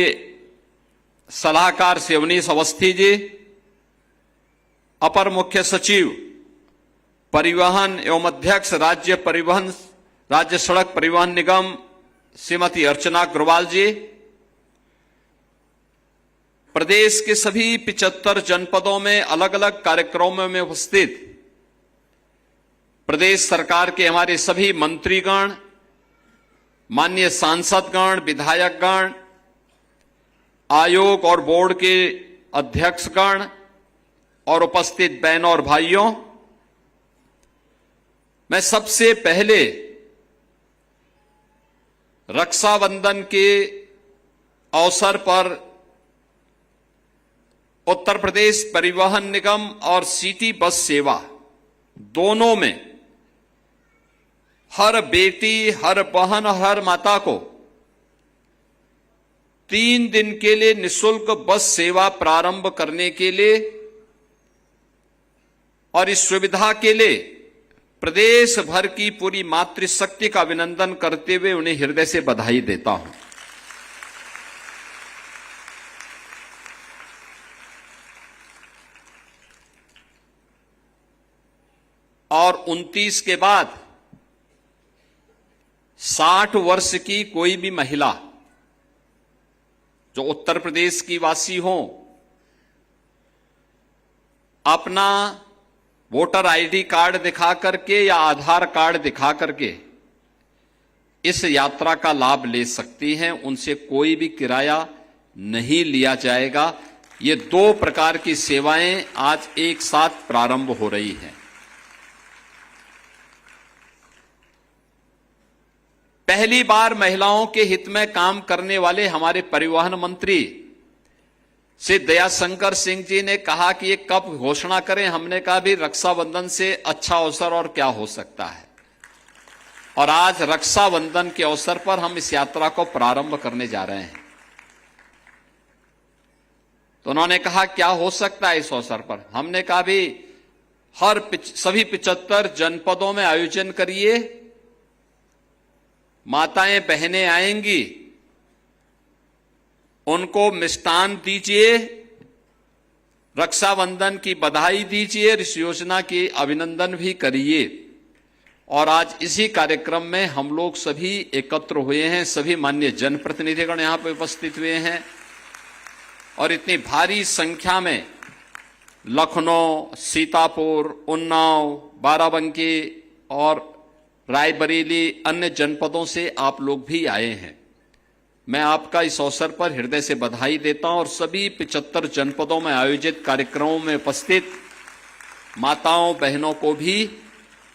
सलाहकार श्री अवनीश अवस्थी जी, अपर मुख्य सचिव परिवहन एवं अध्यक्ष राज्य सड़क परिवहन निगम श्रीमती अर्चना अग्रवाल जी, प्रदेश के सभी 75 जनपदों में अलग अलग कार्यक्रमों में उपस्थित प्रदेश सरकार के हमारे सभी मंत्रीगण, माननीय सांसदगण, विधायकगण, आयोग और बोर्ड के अध्यक्षगण और उपस्थित बहनों और भाइयों, मैं सबसे पहले रक्षाबंधन के अवसर पर उत्तर प्रदेश परिवहन निगम और सिटी बस सेवा दोनों में हर बेटी, हर बहन और हर माता को 3 दिन के लिए निःशुल्क बस सेवा प्रारंभ करने के लिए और इस सुविधा के लिए प्रदेश भर की पूरी मातृशक्ति का अभिनंदन करते हुए उन्हें हृदय से बधाई देता हूं। और 29 के बाद 60 वर्ष की कोई भी महिला जो उत्तर प्रदेश की वासी हो, अपना वोटर आईडी कार्ड दिखा करके या आधार कार्ड दिखा करके इस यात्रा का लाभ ले सकती हैं। उनसे कोई भी किराया नहीं लिया जाएगा। ये 2 प्रकार की सेवाएं आज एक साथ प्रारंभ हो रही हैं। पहली बार महिलाओं के हित में काम करने वाले हमारे परिवहन मंत्री श्री दयाशंकर सिंह जी ने कहा कि ये कब घोषणा करें। हमने कहा भी रक्षाबंधन से अच्छा अवसर और क्या हो सकता है, और आज रक्षाबंधन के अवसर पर हम इस यात्रा को प्रारंभ करने जा रहे हैं। तो उन्होंने कहा क्या हो सकता है इस अवसर पर। हमने कहा भी सभी 75 जनपदों में आयोजन करिए, माताएं बहनें आएंगी, उनको मिष्टान दीजिए, रक्षाबंधन की बधाई दीजिए, इस योजना की अभिनंदन भी करिए। और आज इसी कार्यक्रम में हम लोग सभी एकत्र हुए हैं, सभी माननीय जनप्रतिनिधिगण यहां पर उपस्थित हुए हैं, और इतनी भारी संख्या में लखनऊ, सीतापुर, उन्नाव, बाराबंकी और रायबरेली अन्य जनपदों से आप लोग भी आए हैं। मैं आपका इस अवसर पर हृदय से बधाई देता हूं और सभी 75 जनपदों में आयोजित कार्यक्रमों में उपस्थित माताओं बहनों को भी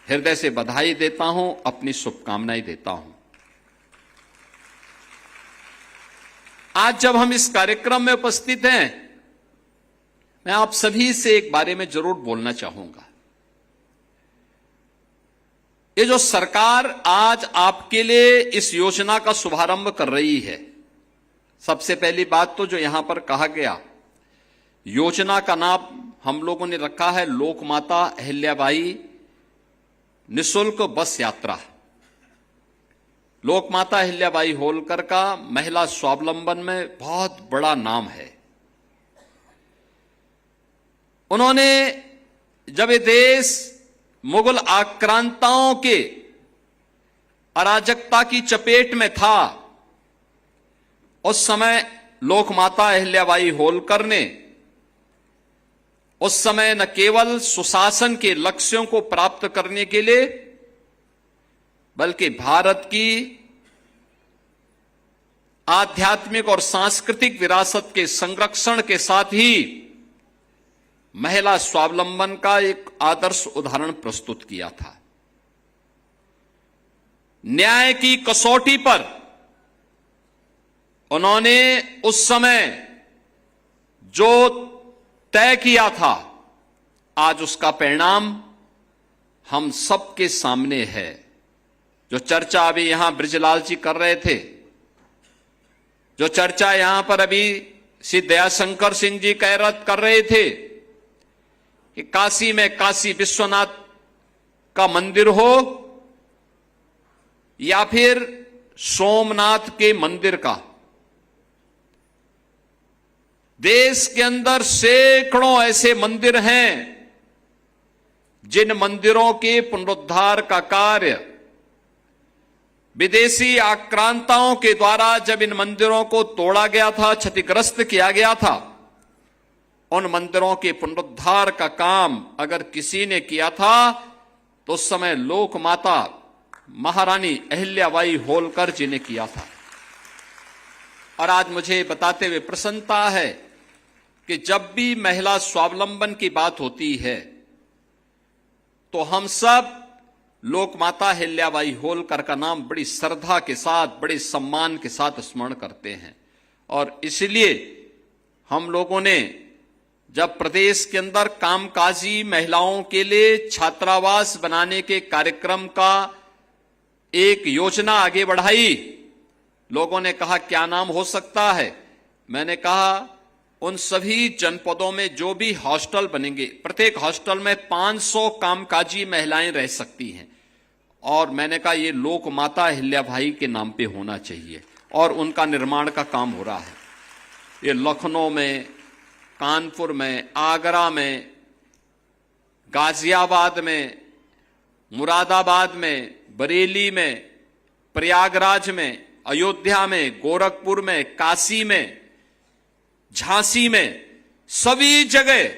हृदय से बधाई देता हूं, अपनी शुभकामनाएं देता हूं। आज जब हम इस कार्यक्रम में उपस्थित हैं, मैं आप सभी से एक बारे में जरूर बोलना चाहूंगा। ये जो सरकार आज आपके लिए इस योजना का शुभारंभ कर रही है, सबसे पहली बात तो जो यहां पर कहा गया, योजना का नाम हम लोगों ने रखा है लोकमाता अहिल्याबाई निशुल्क बस यात्रा। लोकमाता अहिल्याबाई होलकर का महिला स्वावलंबन में बहुत बड़ा नाम है। उन्होंने जब ये देश मुगल आक्रांताओं के अराजकता की चपेट में था, उस समय लोकमाता अहिल्याबाई होलकर ने उस समय न केवल सुशासन के लक्ष्यों को प्राप्त करने के लिए, बल्कि भारत की आध्यात्मिक और सांस्कृतिक विरासत के संरक्षण के साथ ही महिला स्वावलंबन का एक आदर्श उदाहरण प्रस्तुत किया था। न्याय की कसौटी पर उन्होंने उस समय जो तय किया था, आज उसका परिणाम हम सबके सामने है। जो चर्चा अभी यहां बृजलाल जी कर रहे थे, जो चर्चा यहां पर अभी श्री दयाशंकर सिंह जी कर रहे थे कि काशी में काशी विश्वनाथ का मंदिर हो या फिर सोमनाथ के मंदिर का, देश के अंदर सैकड़ों ऐसे मंदिर हैं जिन मंदिरों के पुनरुद्धार का कार्य विदेशी आक्रांताओं के द्वारा जब इन मंदिरों को तोड़ा गया था, क्षतिग्रस्त किया गया था, उन मंदिरों के पुनरुद्धार का काम अगर किसी ने किया था तो उस समय लोकमाता महारानी अहिल्याबाई होलकर जी ने किया था। और आज मुझे बताते हुए प्रसन्नता है कि जब भी महिला स्वावलंबन की बात होती है तो हम सब लोकमाता अहिल्याबाई होलकर का नाम बड़ी श्रद्धा के साथ, बड़े सम्मान के साथ स्मरण करते हैं। और इसलिए हम लोगों ने जब प्रदेश के अंदर कामकाजी महिलाओं के लिए छात्रावास बनाने के कार्यक्रम का एक योजना आगे बढ़ाई, लोगों ने कहा क्या नाम हो सकता है। मैंने कहा उन सभी जनपदों में जो भी हॉस्टल बनेंगे, प्रत्येक हॉस्टल में 500 कामकाजी महिलाएं रह सकती हैं, और मैंने कहा ये लोकमाता अहिल्याबाई के नाम पे होना चाहिए, और उनका निर्माण का काम हो रहा है। ये लखनऊ में, कानपुर में, आगरा में, गाजियाबाद में, मुरादाबाद में, बरेली में, प्रयागराज में, अयोध्या में, गोरखपुर में, काशी में, झांसी में, सभी जगह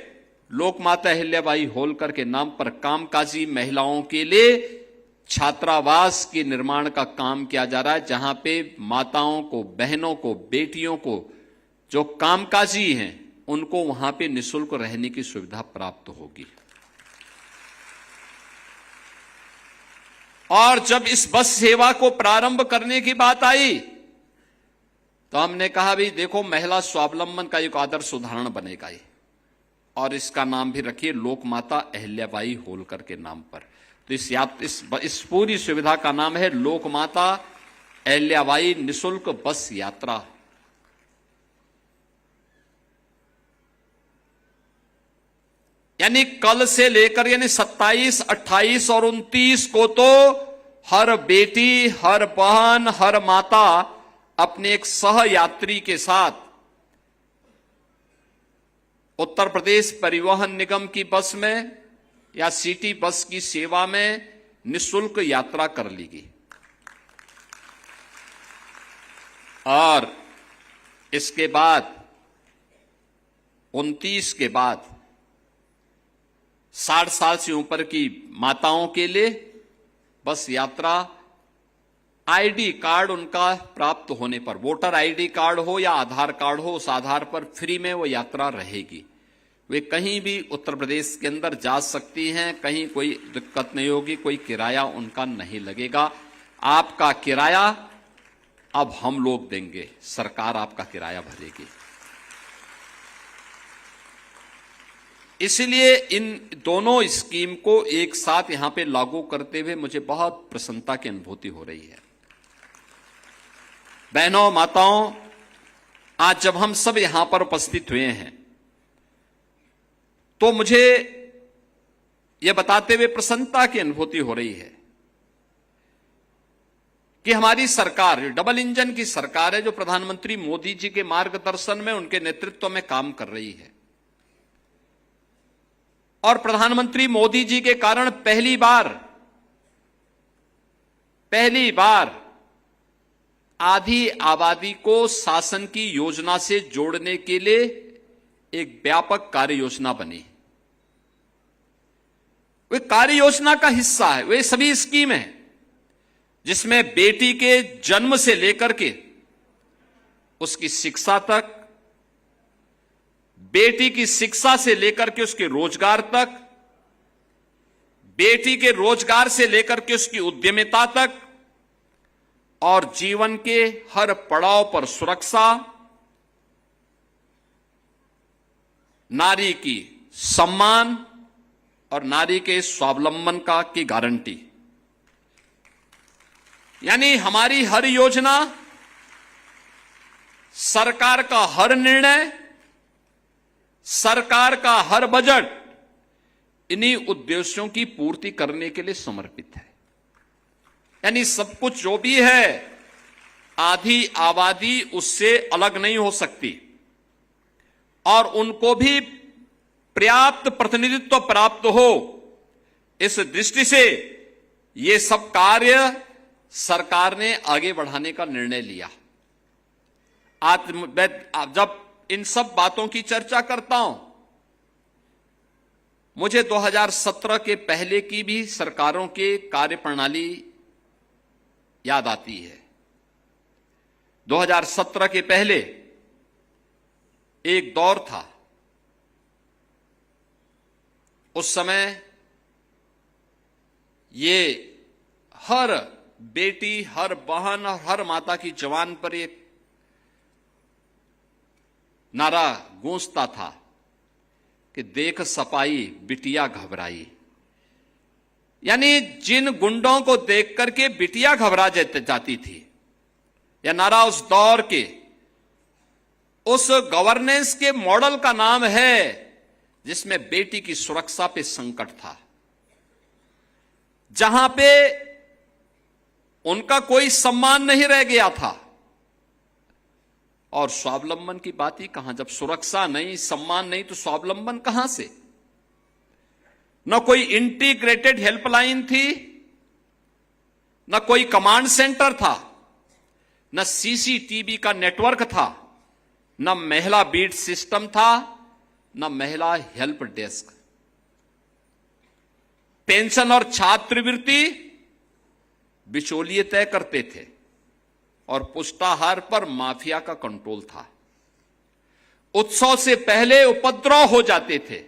लोकमाता अहिल्याबाई होलकर के नाम पर कामकाजी महिलाओं के लिए छात्रावास के निर्माण का काम किया जा रहा है, जहां पे माताओं को, बहनों को, बेटियों को जो कामकाजी हैं उनको वहां पे निःशुल्क रहने की सुविधा प्राप्त होगी। और जब इस बस सेवा को प्रारंभ करने की बात आई तो हमने कहा भी देखो महिला स्वावलंबन का एक आदर्श उदाहरण बनेगा ये, और इसका नाम भी रखिए लोक माता अहिल्याबाई होलकर के नाम पर। तो इस पूरी सुविधा का नाम है लोक माता अहिल्याबाई निशुल्क बस यात्रा। यानी कल से लेकर यानी 27, 28 और 29 को तो हर बेटी, हर बहन, हर माता अपने एक सह यात्री के साथ उत्तर प्रदेश परिवहन निगम की बस में या सिटी बस की सेवा में निशुल्क यात्रा कर लेगी। और इसके बाद 29 के बाद 60 साल से ऊपर की माताओं के लिए बस यात्रा आईडी कार्ड उनका प्राप्त होने पर, वोटर आईडी कार्ड हो या आधार कार्ड हो, उस आधार पर फ्री में वो यात्रा रहेगी। वे कहीं भी उत्तर प्रदेश के अंदर जा सकती हैं, कहीं कोई दिक्कत नहीं होगी, कोई किराया उनका नहीं लगेगा। आपका किराया अब हम लोग देंगे, सरकार आपका किराया भरेगी। इसलिए इन दोनों स्कीम को एक साथ यहां पे लागू करते हुए मुझे बहुत प्रसन्नता की अनुभूति हो रही है। बहनों, माताओं, आज जब हम सब यहां पर उपस्थित हुए हैं तो मुझे यह बताते हुए प्रसन्नता की अनुभूति हो रही है कि हमारी सरकार डबल इंजन की सरकार है, जो प्रधानमंत्री मोदी जी के मार्गदर्शन में, उनके नेतृत्व में काम कर रही है। और प्रधानमंत्री मोदी जी के कारण पहली बार आधी आबादी को शासन की योजना से जोड़ने के लिए एक व्यापक कार्य योजना बनी। वे कार्य योजना का हिस्सा है, वे सभी स्कीम है जिसमें बेटी के जन्म से लेकर के उसकी शिक्षा तक, बेटी की शिक्षा से लेकर के उसके रोजगार तक, बेटी के रोजगार से लेकर के उसकी उद्यमिता तक, और जीवन के हर पड़ाव पर सुरक्षा, नारी की सम्मान और नारी के स्वावलंबन का की गारंटी। यानी हमारी हर योजना, सरकार का हर निर्णय, सरकार का हर बजट इन्हीं उद्देश्यों की पूर्ति करने के लिए समर्पित है। यानी सब कुछ जो भी है, आधी आबादी उससे अलग नहीं हो सकती और उनको भी पर्याप्त प्रतिनिधित्व प्राप्त हो, इस दृष्टि से ये सब कार्य सरकार ने आगे बढ़ाने का निर्णय लिया। आज जब इन सब बातों की चर्चा करता हूं, मुझे 2017 के पहले की भी सरकारों के कार्यप्रणाली याद आती है। 2017 के पहले एक दौर था, उस समय ये हर बेटी, हर बहन और हर माता की जवान पर एक नारा गूंजता था कि देख सपाई बिटिया घबराई। यानी जिन गुंडों को देख करके बिटिया घबरा जाती थी, यह नारा उस दौर के, उस गवर्नेंस के मॉडल का नाम है जिसमें बेटी की सुरक्षा पे संकट था, जहां पे उनका कोई सम्मान नहीं रह गया था। और स्वावलंबन की बात ही कहां, जब सुरक्षा नहीं, सम्मान नहीं, तो स्वावलंबन कहां से? न कोई इंटीग्रेटेड हेल्पलाइन थी, न कोई कमांड सेंटर था, न सीसीटीवी का नेटवर्क था, न महिला बीट सिस्टम था, न महिला हेल्प डेस्क। पेंशन और छात्रवृत्ति बिचौलिए तय करते थे और पुष्टाहार पर माफिया का कंट्रोल था। उत्सव से पहले उपद्रव हो जाते थे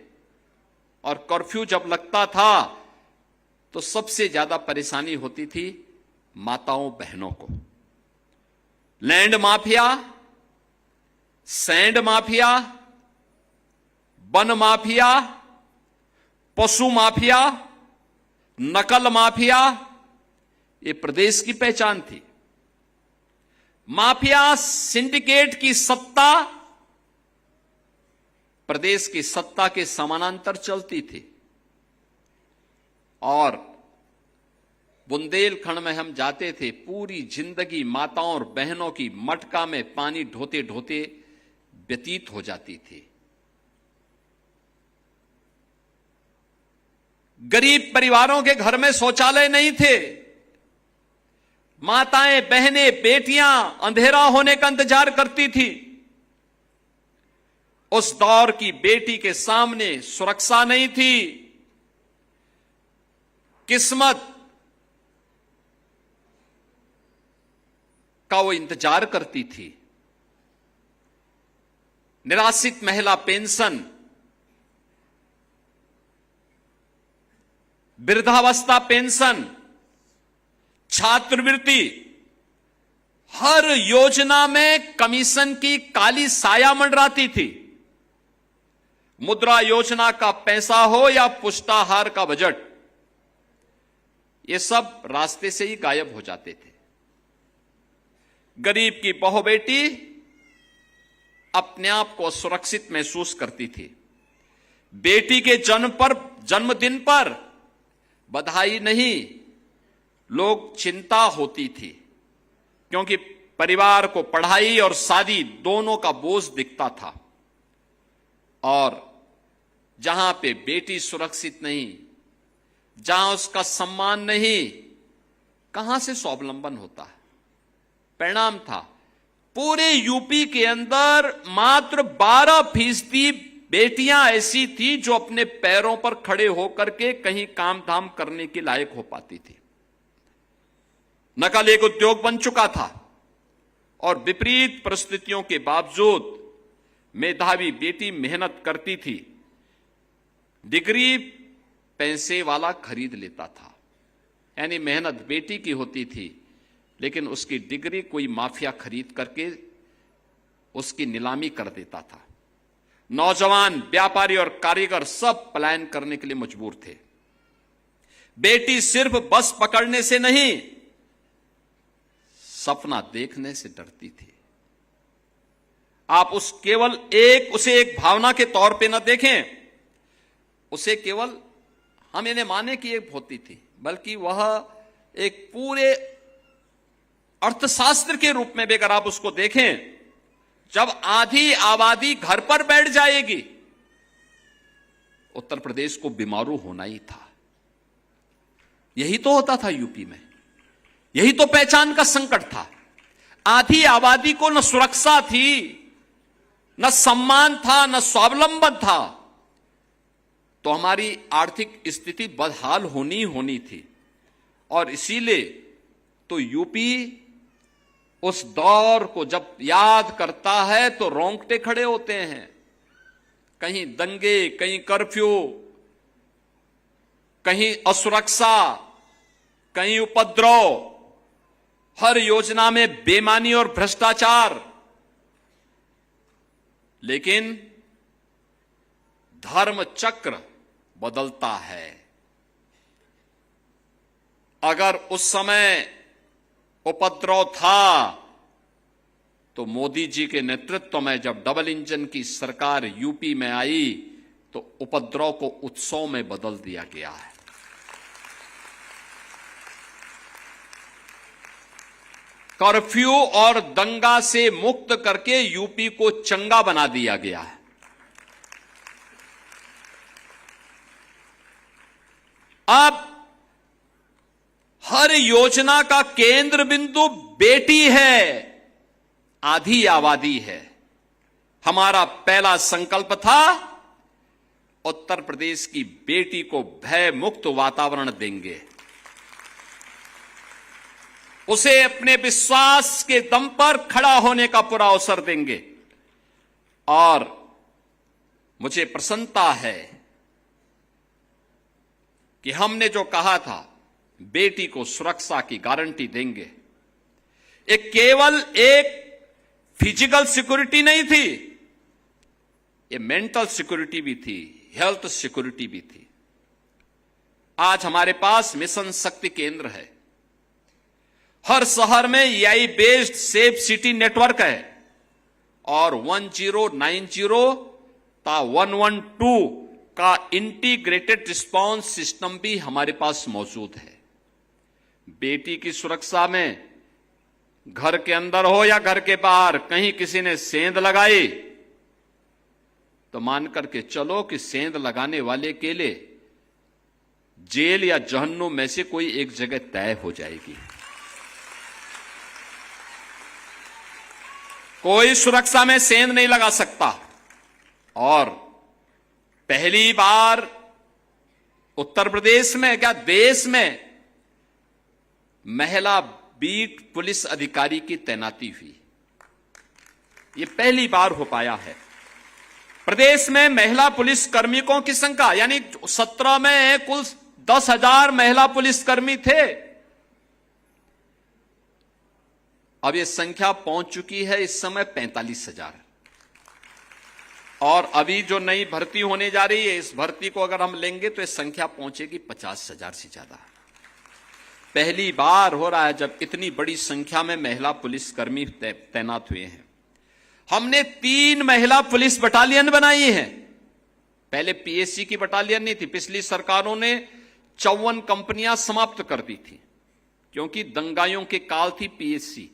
और कर्फ्यू जब लगता था तो सबसे ज्यादा परेशानी होती थी माताओं बहनों को। Land mafia sand mafia, one mafia, पशु माफिया, नकल माफिया, ये प्रदेश की पहचान थी। माफिया सिंडिकेट की सत्ता प्रदेश की सत्ता के समानांतर चलती थी और बुंदेलखंड में हम जाते थे, पूरी जिंदगी माताओं और बहनों की मटका में पानी ढोते ढोते व्यतीत हो जाती थी। गरीब परिवारों के घर में शौचालय नहीं थे। माताएं, बहनें, बेटियां अंधेरा होने का इंतजार करती थी। उस दौर की बेटी के सामने सुरक्षा नहीं थी। किस्मत का वो इंतजार करती थी। निराश्रित महिला पेंशन, वृद्धावस्था पेंशन, छात्रवृत्ति, हर योजना में कमीशन की काली साया मंडराती थी। मुद्रा योजना का पैसा हो या पुष्टाहार का बजट, ये सब रास्ते से ही गायब हो जाते थे। गरीब की बहू बेटी अपने आप को सुरक्षित महसूस करती थी। बेटी के जन्मदिन पर बधाई नहीं, लोग चिंता होती थी, क्योंकि परिवार को पढ़ाई और शादी दोनों का बोझ दिखता था। और जहां पे बेटी सुरक्षित नहीं, जहां उसका सम्मान नहीं, कहां से स्वावलंबन होता है। परिणाम था, पूरे यूपी के अंदर मात्र 12% बेटियां ऐसी थी जो अपने पैरों पर खड़े होकर के कहीं काम धाम करने के लायक हो पाती थी। नकल एक उद्योग बन चुका था और विपरीत परिस्थितियों के बावजूद मेधावी बेटी मेहनत करती थी। डिग्री पैसे वाला खरीद लेता था, यानी मेहनत बेटी की होती थी, लेकिन उसकी डिग्री कोई माफिया खरीद करके उसकी नीलामी कर देता था। नौजवान, व्यापारी और कारीगर सब पलायन करने के लिए मजबूर थे। बेटी सिर्फ बस पकड़ने से नहीं, सपना देखने से डरती थी। आप उसे एक भावना के तौर पे न देखें, उसे केवल हम इन्हें माने की एक होती थी, बल्कि वह एक पूरे अर्थशास्त्र के रूप में भी अगर आप उसको देखें, जब आधी आबादी घर पर बैठ जाएगी, उत्तर प्रदेश को बीमारू होना ही था। यही तो होता था यूपी में, यही तो पहचान का संकट था। आधी आबादी को न सुरक्षा थी, न सम्मान था, न स्वावलंबन था, तो हमारी आर्थिक स्थिति बदहाल होनी थी। और इसीलिए तो यूपी उस दौर को जब याद करता है तो रोंगटे खड़े होते हैं। कहीं दंगे, कहीं कर्फ्यू, कहीं असुरक्षा, कहीं उपद्रव, हर योजना में बेईमानी और भ्रष्टाचार। लेकिन धर्म चक्र बदलता है। अगर उस समय उपद्रव था तो मोदी जी के नेतृत्व में जब डबल इंजन की सरकार यूपी में आई तो उपद्रव को उत्सव में बदल दिया गया है। कर्फ्यू और दंगा से मुक्त करके यूपी को चंगा बना दिया गया है। अब हर योजना का केंद्र बिंदु बेटी है, आधी आबादी है। हमारा पहला संकल्प था उत्तर प्रदेश की बेटी को भय मुक्त वातावरण देंगे, उसे अपने विश्वास के दम पर खड़ा होने का पूरा अवसर देंगे। और मुझे प्रसन्नता है कि हमने जो कहा था बेटी को सुरक्षा की गारंटी देंगे, ये केवल एक फिजिकल सिक्योरिटी नहीं थी, ये मेंटल सिक्योरिटी भी थी, हेल्थ सिक्योरिटी भी थी। आज हमारे पास मिशन शक्ति केंद्र है, हर शहर में AI based safe city network है और 1090 ता 112 का इंटीग्रेटेड रिस्पांस सिस्टम भी हमारे पास मौजूद है। बेटी की सुरक्षा में घर के अंदर हो या घर के बाहर कहीं किसी ने सेंध लगाई तो मान करके चलो कि सेंध लगाने वाले के लिए जेल या जहन्नुम में से कोई एक जगह तय हो जाएगी। कोई सुरक्षा में सेंध नहीं लगा सकता। और पहली बार उत्तर प्रदेश में क्या देश में महिला बीट पुलिस अधिकारी की तैनाती हुई, ये पहली बार हो पाया है। प्रदेश में महिला पुलिस कर्मियों की संख्या यानी 17 में कुल 10,000 महिला पुलिसकर्मी थे, अब ये संख्या पहुंच चुकी है इस समय 45,000। और अभी जो नई भर्ती होने जा रही है, इस भर्ती को अगर हम लेंगे तो ये संख्या पहुंचेगी 50,000 से ज्यादा। पहली बार हो रहा है जब इतनी बड़ी संख्या में महिला पुलिसकर्मी तैनात हुए हैं। हमने 3 महिला पुलिस बटालियन बनाई है। पहले पीएससी की बटालियन नहीं थी, पिछली सरकारों ने 54 कंपनियां समाप्त कर दी थी क्योंकि दंगाइयों के काल थी पीएससी,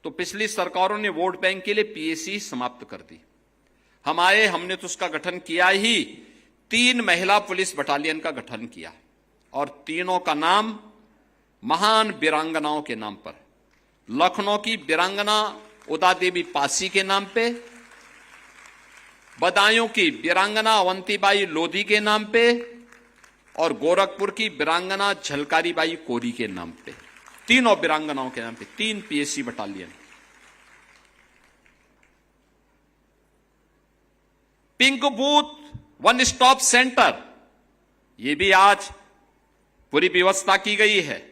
तो पिछली सरकारों ने वोट बैंक के लिए पीएससी समाप्त कर दी। हम आए, हमने तो उसका गठन किया ही, 3 महिला पुलिस बटालियन का गठन किया और तीनों का नाम महान वीरांगनाओं के नाम पर, लखनऊ की वीरांगना उदा देवी पासी के नाम पे, बदायूं की वीरांगना अवंतीबाई लोधी के नाम पे और गोरखपुर की वीरांगना झलकारीबाई कोरी के नाम पे, तीनों वीरांगनाओं के नाम पे 3 PSC battalion. Pink booth one stop centre, ये भी आज पूरी व्यवस्था की गई है।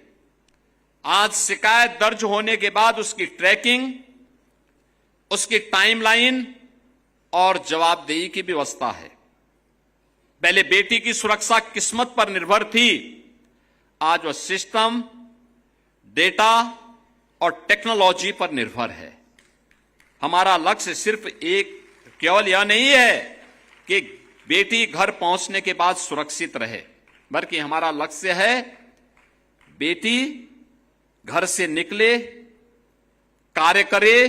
आज शिकायत दर्ज होने के बाद उसकी ट्रैकिंग, उसकी टाइमलाइन और जवाबदेही की व्यवस्था है। पहले बेटी की सुरक्षा किस्मत पर निर्भर थी, आज वह सिस्टम, डेटा और टेक्नोलॉजी पर निर्भर है। हमारा लक्ष्य सिर्फ केवल यह नहीं है कि बेटी घर पहुंचने के बाद सुरक्षित रहे, बल्कि हमारा लक्ष्य है बेटी घर से निकले, कार्य करे,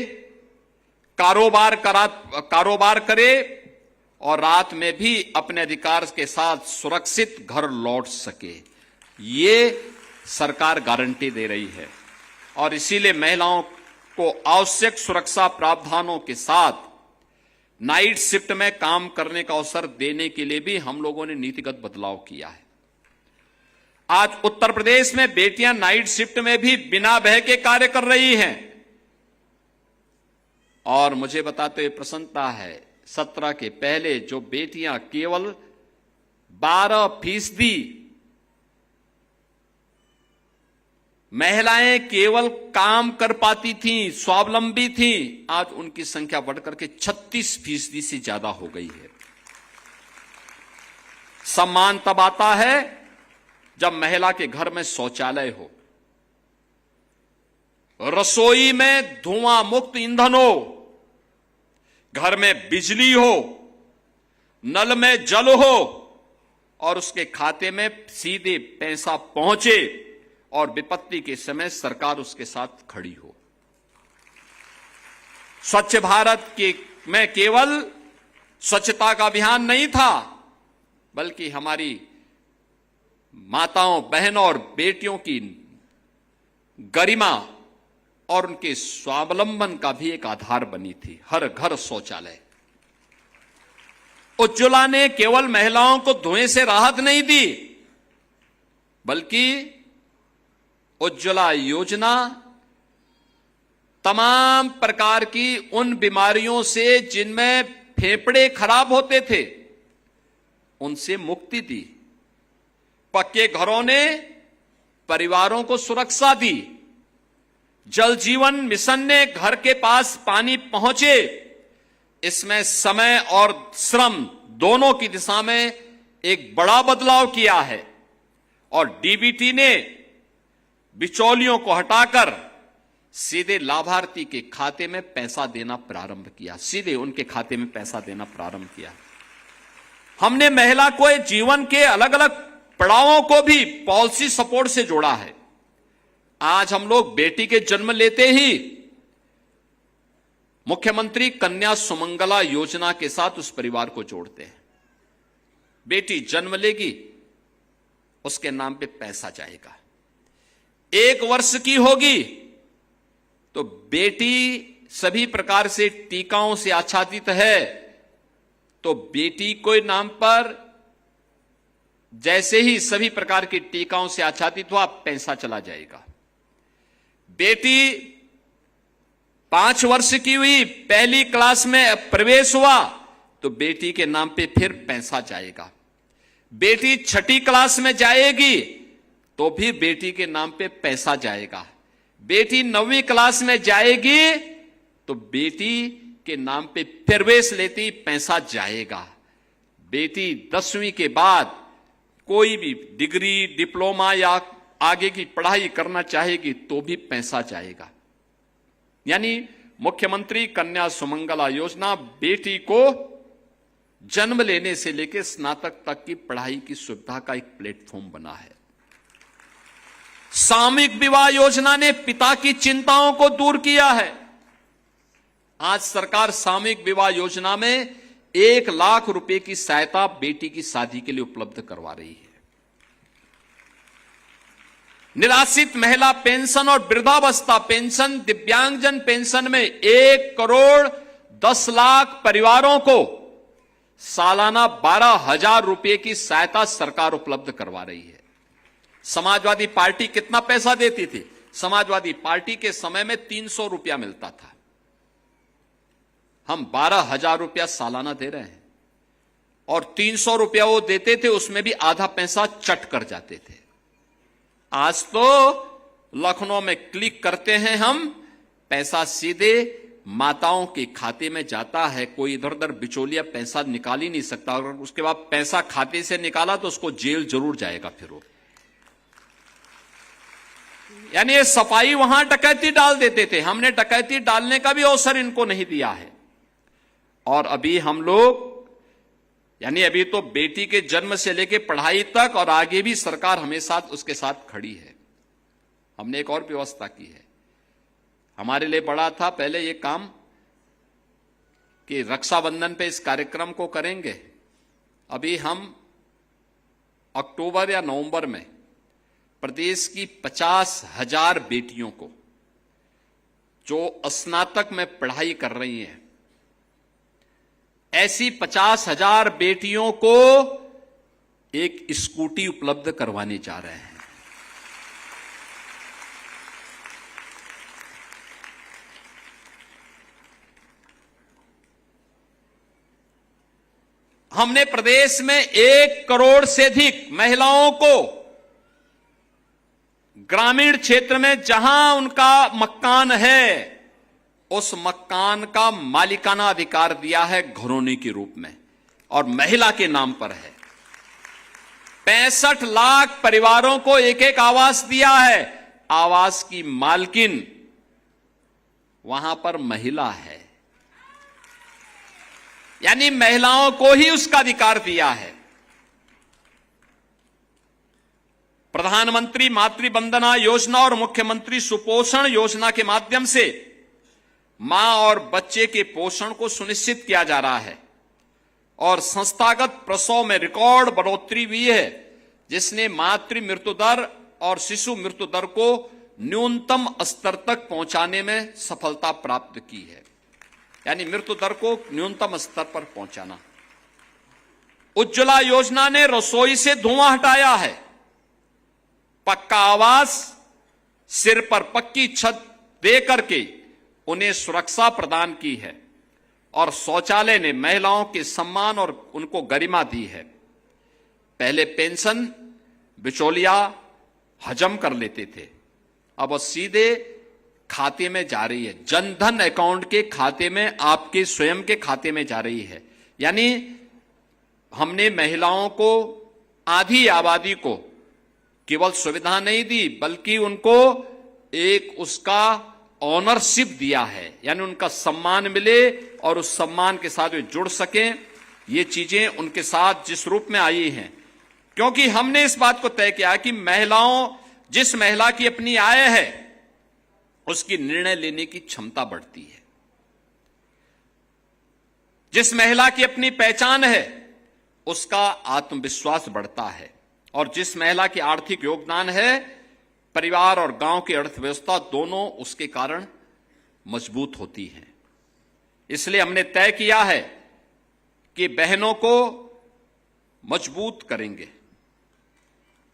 कारोबार करे और रात में भी अपने अधिकार के साथ सुरक्षित घर लौट सके। ये सरकार गारंटी दे रही है और इसीलिए महिलाओं को आवश्यक सुरक्षा प्रावधानों के साथ नाइट शिफ्ट में काम करने का अवसर देने के लिए भी हम लोगों ने नीतिगत बदलाव किया है। आज उत्तर प्रदेश में बेटियां नाइट शिफ्ट में भी बिना भय के कार्य कर रही हैं और मुझे बताते हुए प्रसन्नता है, 17 के पहले जो बेटियां केवल 12% महिलाएं केवल काम कर पाती थीं, स्वावलंबी थीं, आज उनकी संख्या बढ़कर के 36% से ज्यादा हो गई है। सम्मान तब आता है जब महिला के घर में शौचालय हो, रसोई में धुआं मुक्त ईंधन हो, घर में बिजली हो, नल में जल हो और उसके खाते में सीधे पैसा पहुंचे और विपत्ति के समय सरकार उसके साथ खड़ी हो। स्वच्छ भारत में केवल स्वच्छता का अभियान नहीं था, बल्कि हमारी माताओं, बहनों और बेटियों की गरिमा और उनके स्वावलंबन का भी एक आधार बनी थी हर घर शौचालय। उज्ज्वला ने केवल महिलाओं को धुएं से राहत नहीं दी, बल्कि उज्ज्वला योजना तमाम प्रकार की उन बीमारियों से जिनमें फेफड़े खराब होते थे, उनसे मुक्ति दी। पक्के घरों ने परिवारों को सुरक्षा दी, जल जीवन मिशन ने घर के पास पानी पहुंचे, इसमें समय और श्रम दोनों की दिशा में एक बड़ा बदलाव किया है। और डीबीटी ने बिचौलियों को हटाकर सीधे लाभार्थी के खाते में पैसा देना प्रारंभ किया, सीधे उनके खाते में पैसा देना प्रारंभ किया। हमने महिला को जीवन के अलग अलग पड़ावों को भी पॉलिसी सपोर्ट से जोड़ा है। आज हम लोग बेटी के जन्म लेते ही मुख्यमंत्री कन्या सुमंगला योजना के साथ उस परिवार को जोड़ते हैं। बेटी जन्म लेगी, उसके नाम पे पैसा जाएगा। 1 वर्ष की होगी तो बेटी सभी प्रकार से टीकाओं से आच्छादित है, तो बेटी के नाम पर जैसे ही सभी प्रकार की टीकाओं से आच्छादित हुआ, पैसा चला जाएगा। बेटी 5 वर्ष की हुई, पहली क्लास में प्रवेश हुआ, तो बेटी के नाम पे फिर पैसा जाएगा। बेटी 6ठी क्लास में जाएगी तो भी बेटी के नाम पे पैसा जाएगा। बेटी 9वीं क्लास में जाएगी तो बेटी के नाम पे प्रवेश लेती पैसा जाएगा। बेटी 10वीं के बाद कोई भी डिग्री, डिप्लोमा या आगे की पढ़ाई करना चाहेगी तो भी पैसा जाएगा। यानी मुख्यमंत्री कन्या सुमंगला योजना बेटी को जन्म लेने से लेकर स्नातक तक की पढ़ाई की सुविधा का एक प्लेटफॉर्म बना है। सामूहिक विवाह योजना ने पिता की चिंताओं को दूर किया है। आज सरकार सामूहिक विवाह योजना में 1 लाख रुपए की सहायता बेटी की शादी के लिए उपलब्ध करवा रही है। निराश्रित महिला पेंशन और वृद्धावस्था पेंशन, दिव्यांगजन पेंशन में 1 करोड़ 10 लाख परिवारों को सालाना 12,000 रुपए की सहायता सरकार उपलब्ध करवा रही है। समाजवादी पार्टी कितना पैसा देती थी? समाजवादी पार्टी के समय में 300 रुपया मिलता था। हम 12,000 रुपया सालाना दे रहे हैं और 300 रुपया वो देते थे, उसमें भी आधा पैसा चट कर जाते थे। आज तो लखनऊ में क्लिक करते हैं हम, पैसा सीधे माताओं के खाते में जाता है। कोई इधर उधर बिचौलिया पैसा निकाल ही नहीं सकता। और उसके बाद पैसा खाते से निकाला तो उसको जेल जरूर जाएगा फिर वो। यानी ये सफाई वहां डकैती डाल देते थे, हमने डकैती डालने का भी अवसर इनको नहीं दिया है। और अभी हम लोग यानी अभी तो बेटी के जन्म से लेकर पढ़ाई तक और आगे भी सरकार हमेशा उसके साथ खड़ी है। हमने एक और व्यवस्था की है। हमारे लिए बड़ा था पहले ये काम कि रक्षाबंधन पे इस कार्यक्रम को करेंगे। अभी हम अक्टूबर या नवंबर में प्रदेश की 50,000 बेटियों को जो स्नातक में पढ़ाई कर रही हैं, ऐसी 50,000 बेटियों को एक स्कूटी उपलब्ध करवाने जा रहे हैं। हमने प्रदेश में 1 करोड़ से अधिक महिलाओं को ग्रामीण क्षेत्र में जहां उनका मकान है, उस मकान का मालिकाना अधिकार दिया है घरौनी के रूप में और महिला के नाम पर है। 65 लाख परिवारों को एक एक आवास दिया है। आवास की मालकिन वहां पर महिला है, यानी महिलाओं को ही उसका अधिकार दिया है। प्रधानमंत्री मातृ वंदना योजना और मुख्यमंत्री सुपोषण योजना के माध्यम से मां और बच्चे के पोषण को सुनिश्चित किया जा रहा है और संस्थागत प्रसव में रिकॉर्ड बढ़ोतरी हुई है, जिसने मातृ मृत्यु दर और शिशु मृत्यु दर को न्यूनतम स्तर तक पहुंचाने में सफलता प्राप्त की है। यानी मृत्यु दर को न्यूनतम स्तर पर पहुंचाना। उज्ज्वला योजना ने रसोई से धुआं हटाया है। पक्का आवास, सिर पर पक्की छत दे करके उन्हें सुरक्षा प्रदान की है और शौचालय ने महिलाओं के सम्मान और उनको गरिमा दी है। पहले पेंशन बिचौलिया हजम कर लेते थे, अब वो सीधे खाते में जा रही है, जनधन अकाउंट के खाते में, आपके स्वयं के खाते में जा रही है। यानी हमने महिलाओं को, आधी आबादी को केवल सुविधा नहीं दी, बल्कि उनको एक उसका ऑनरशिप दिया है, यानी उनका सम्मान मिले और उस सम्मान के साथ वे जुड़ सकें। ये चीजें उनके साथ जिस रूप में आई हैं, क्योंकि हमने इस बात को तय किया कि जिस महिला की अपनी आय है उसकी निर्णय लेने की क्षमता बढ़ती है, जिस महिला की अपनी पहचान है उसका आत्मविश्वास बढ़ता है, और जिस महिला की आर्थिक योगदान है, परिवार और गांव की अर्थव्यवस्था दोनों उसके कारण मजबूत होती है। इसलिए हमने तय किया है कि बहनों को मजबूत करेंगे।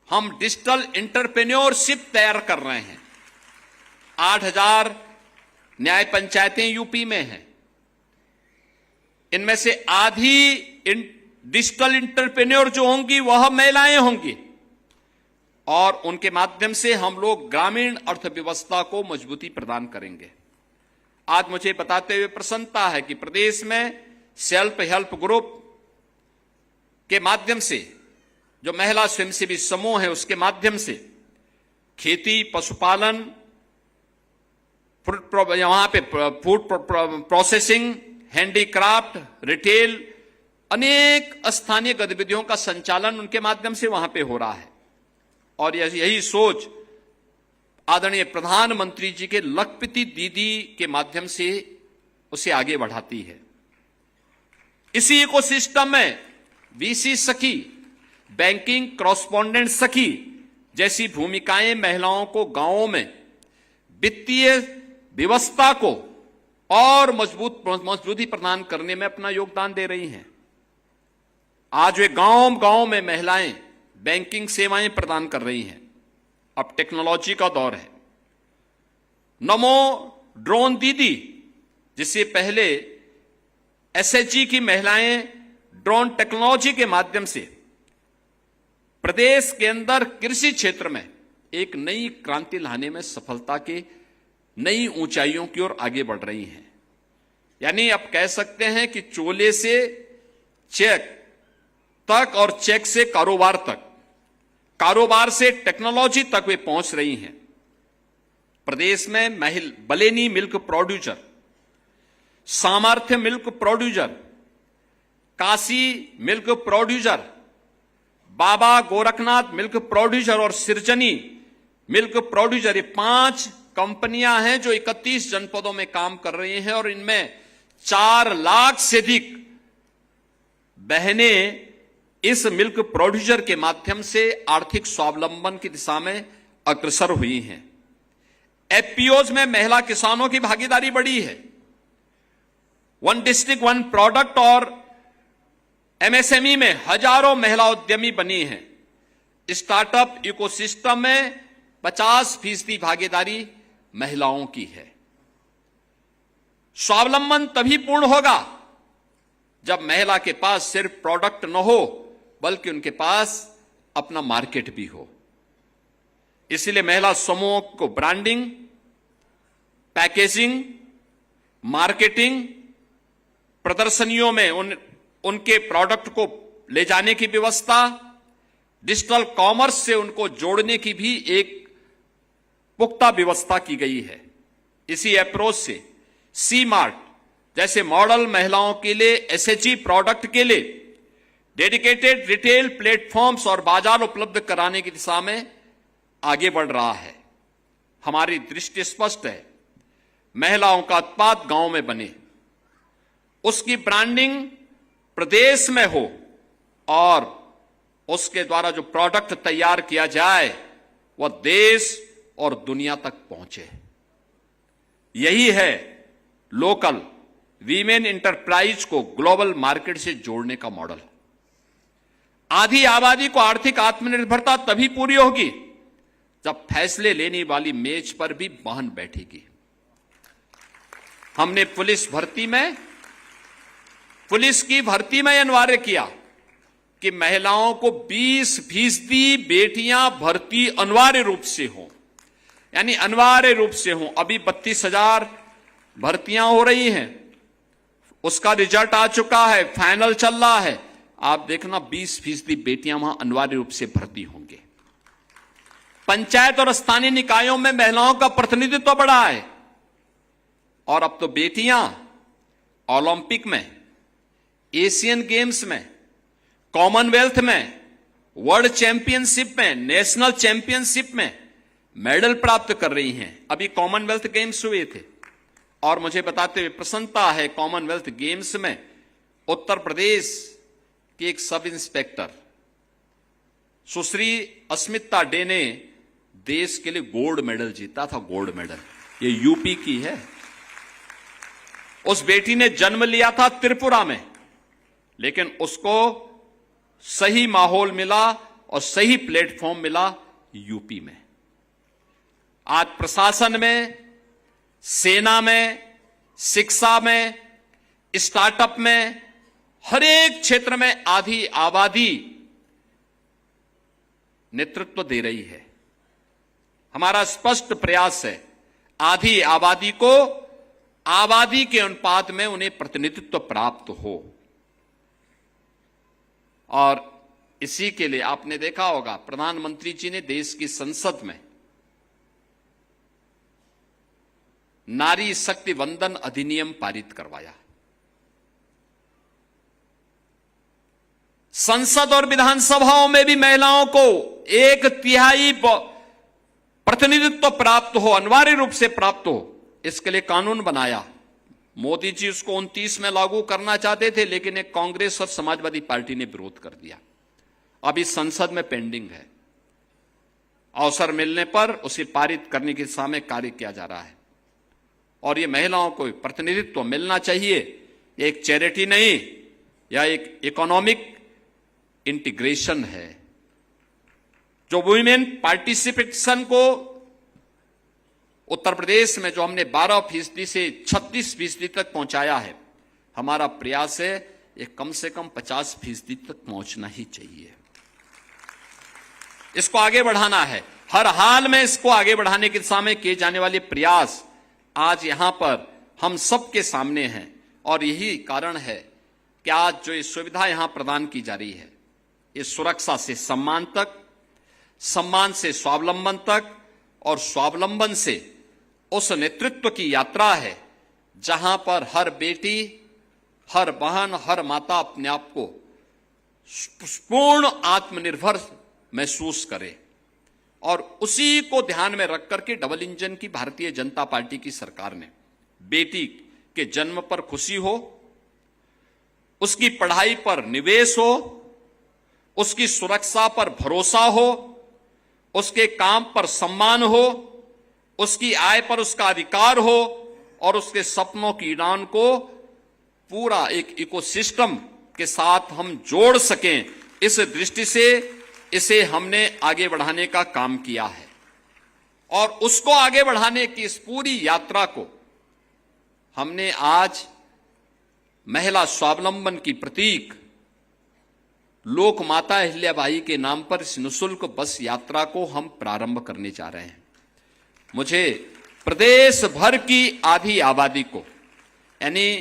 हम डिजिटल एंटरप्रेन्योरशिप तैयार कर रहे हैं। 8,000 न्याय पंचायतें यूपी में हैं। इनमें से आधी डिजिटल एंटरप्रेन्योर जो होंगी वह महिलाएं होंगी, और उनके माध्यम से हम लोग ग्रामीण अर्थव्यवस्था को मजबूती प्रदान करेंगे। आज मुझे बताते हुए प्रसन्नता है कि प्रदेश में सेल्फ हेल्प ग्रुप के माध्यम से, जो महिला स्वयंसेवी समूह है उसके माध्यम से खेती, पशुपालन, वहां पे फूड प्रोसेसिंग, हैंडीक्राफ्ट, रिटेल, अनेक स्थानीय गतिविधियों का संचालन उनके माध्यम से वहां पे हो रहा है। और यही सोच आदरणीय प्रधानमंत्री जी के लखपति दीदी के माध्यम से उसे आगे बढ़ाती है। इसी इकोसिस्टम में बीसी सखी, बैंकिंग कॉरेस्पॉन्डेंट सखी जैसी भूमिकाएं महिलाओं को गांवों में वित्तीय व्यवस्था को और मजबूती प्रदान करने में अपना योगदान दे रही हैं। आज वे गांव में महिलाएं बैंकिंग सेवाएं प्रदान कर रही हैं। अब टेक्नोलॉजी का दौर है। नमो ड्रोन दीदी, जिससे पहले एसएचजी की महिलाएं ड्रोन टेक्नोलॉजी के माध्यम से प्रदेश के अंदर कृषि क्षेत्र में एक नई क्रांति लाने में सफलता के नई ऊंचाइयों की ओर आगे बढ़ रही हैं। यानी अब कह सकते हैं कि चोले से चेक तक और चेक से कारोबार तक, कारोबार से टेक्नोलॉजी तक वे पहुंच रही हैं। प्रदेश में Baleni milk producer, Samarthya milk producer, Kashi milk producer, Baba Gorakhnath milk producer और सिरजनी मिल्क प्रोड्यूसर, ये 5 कंपनियां हैं जो 31 जनपदों में काम कर रही हैं, और इनमें 4 लाख से अधिक बहनें इस मिल्क प्रोड्यूसर के माध्यम से आर्थिक स्वावलंबन की दिशा में अग्रसर हुई हैं। एफपीओज में महिला किसानों की भागीदारी बढ़ी है। 1 डिस्ट्रिक्ट 1 प्रोडक्ट और एमएसएमई में हजारों महिला उद्यमी बनी हैं। स्टार्टअप इकोसिस्टम में 50% भागीदारी महिलाओं की है। स्वावलंबन तभी पूर्ण होगा जब महिला के पास सिर्फ प्रोडक्ट न हो, बल्कि उनके पास अपना मार्केट भी हो। इसलिए महिला समूह को ब्रांडिंग, पैकेजिंग, मार्केटिंग, प्रदर्शनियों में उनके प्रोडक्ट को ले जाने की व्यवस्था, डिजिटल कॉमर्स से उनको जोड़ने की भी एक पुख्ता व्यवस्था की गई है। इसी अप्रोच से सी मार्ट जैसे मॉडल महिलाओं के लिए एसएचजी प्रोडक्ट के लिए डेडिकेटेड रिटेल प्लेटफॉर्म्स और बाजार उपलब्ध कराने की दिशा में आगे बढ़ रहा है। हमारी दृष्टि स्पष्ट है, महिलाओं का उत्पाद गांव में बने, उसकी ब्रांडिंग प्रदेश में हो, और उसके द्वारा जो प्रोडक्ट तैयार किया जाए वह देश और दुनिया तक पहुंचे। यही है लोकल वीमेन इंटरप्राइज को ग्लोबल मार्केट से जोड़ने का मॉडल। आधी आबादी को आर्थिक आत्मनिर्भरता तभी पूरी होगी जब फैसले लेने वाली मेज पर भी बहन बैठेगी। हमने पुलिस की भर्ती में अनिवार्य किया कि महिलाओं को 20% बेटियां भर्ती अनिवार्य रूप से हो। यानी अनिवार्य रूप से हो। अभी 32,000 भर्तियां हो रही हैं, उसका रिजल्ट आ चुका है, फाइनल चल रहा है। आप देखना 20% बेटियां वहां अनिवार्य रूप से भर्ती होंगे। पंचायत और स्थानीय निकायों में महिलाओं का प्रतिनिधित्व बढ़ा है, और अब तो बेटियां ओलंपिक में, एशियन गेम्स में, कॉमनवेल्थ में, वर्ल्ड चैंपियनशिप में, नेशनल चैंपियनशिप में मेडल प्राप्त कर रही हैं। अभी कॉमनवेल्थ गेम्स हुए थे, और मुझे बताते हुए प्रसन्नता है, कॉमनवेल्थ गेम्स में उत्तर प्रदेश के एक सब इंस्पेक्टर सुश्री अस्मिता डे ने देश के लिए गोल्ड मेडल जीता था। गोल्ड मेडल ये यूपी की है। उस बेटी ने जन्म लिया था त्रिपुरा में, लेकिन उसको सही माहौल मिला और सही प्लेटफॉर्म मिला यूपी में। आज प्रशासन में, सेना में, शिक्षा में, स्टार्टअप में, हर एक क्षेत्र में आधी आबादी नेतृत्व दे रही है। हमारा स्पष्ट प्रयास है आधी आबादी को आबादी के अनुपात में उन्हें प्रतिनिधित्व प्राप्त हो। और इसी के लिए आपने देखा होगा प्रधानमंत्री जी ने देश की संसद में नारी शक्ति वंदन अधिनियम पारित करवाया। संसद और विधानसभाओं में भी महिलाओं को 1/3 प्रतिनिधित्व प्राप्त हो, अनिवार्य रूप से प्राप्त हो, इसके लिए कानून बनाया। मोदी जी उसको 29 में लागू करना चाहते थे, लेकिन एक कांग्रेस और समाजवादी पार्टी ने विरोध कर दिया। अभी संसद में पेंडिंग है। अवसर मिलने पर उसे पारित करने की दिशा में कार्य किया जा रहा है। और ये महिलाओं को प्रतिनिधित्व मिलना चाहिए। एक चैरिटी नहीं, या एक इकोनॉमिक इंटीग्रेशन है। जो वुमेन पार्टिसिपेशन को उत्तर प्रदेश में जो हमने 12% से 36% तक पहुंचाया है, हमारा प्रयास है ये कम से कम 50% तक पहुंचना ही चाहिए। इसको आगे बढ़ाना है। हर हाल में इसको आगे बढ़ाने की दिशा में किए जाने वाले प्रयास आज यहां पर हम सबके सामने हैं। और यही कारण है कि आज जो ये सुविधा यहां प्रदान की जा रही है, ये सुरक्षा से सम्मान तक, सम्मान से स्वावलंबन तक, और स्वावलंबन से उस नेतृत्व की यात्रा है जहां पर हर बेटी, हर बहन, हर माता अपने आप को पूर्ण आत्मनिर्भर महसूस करे। और उसी को ध्यान में रख करके डबल इंजन की भारतीय जनता पार्टी की सरकार ने बेटी के जन्म पर खुशी हो, उसकी पढ़ाई पर निवेश हो, उसकी सुरक्षा पर भरोसा हो, उसके काम पर सम्मान हो, उसकी आय पर उसका अधिकार हो, और उसके सपनों की उड़ान को पूरा एक इकोसिस्टम के साथ हम जोड़ सकें। इस दृष्टि से इसे हमने आगे बढ़ाने का काम किया है। और उसको आगे बढ़ाने की इस पूरी यात्रा को हमने आज महिला स्वावलंबन की प्रतीक लोक माता अहिल्याबाई के नाम पर इस निःशुल्क बस यात्रा को हम प्रारंभ करने जा रहे हैं। मुझे प्रदेश भर की आधी आबादी को, यानी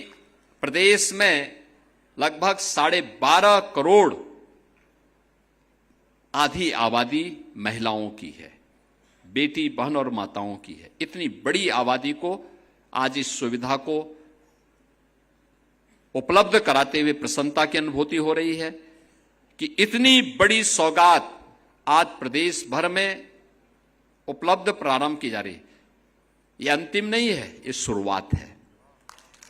प्रदेश में लगभग 12.5 करोड़ आधी आबादी महिलाओं की है, बेटी, बहन और माताओं की है। इतनी बड़ी आबादी को आज इस सुविधा को उपलब्ध कराते हुए प्रसन्नता की अनुभूति हो रही है कि इतनी बड़ी सौगात आज प्रदेश भर में उपलब्ध प्रारंभ की जा रही है। यह अंतिम नहीं है, ये शुरुआत है,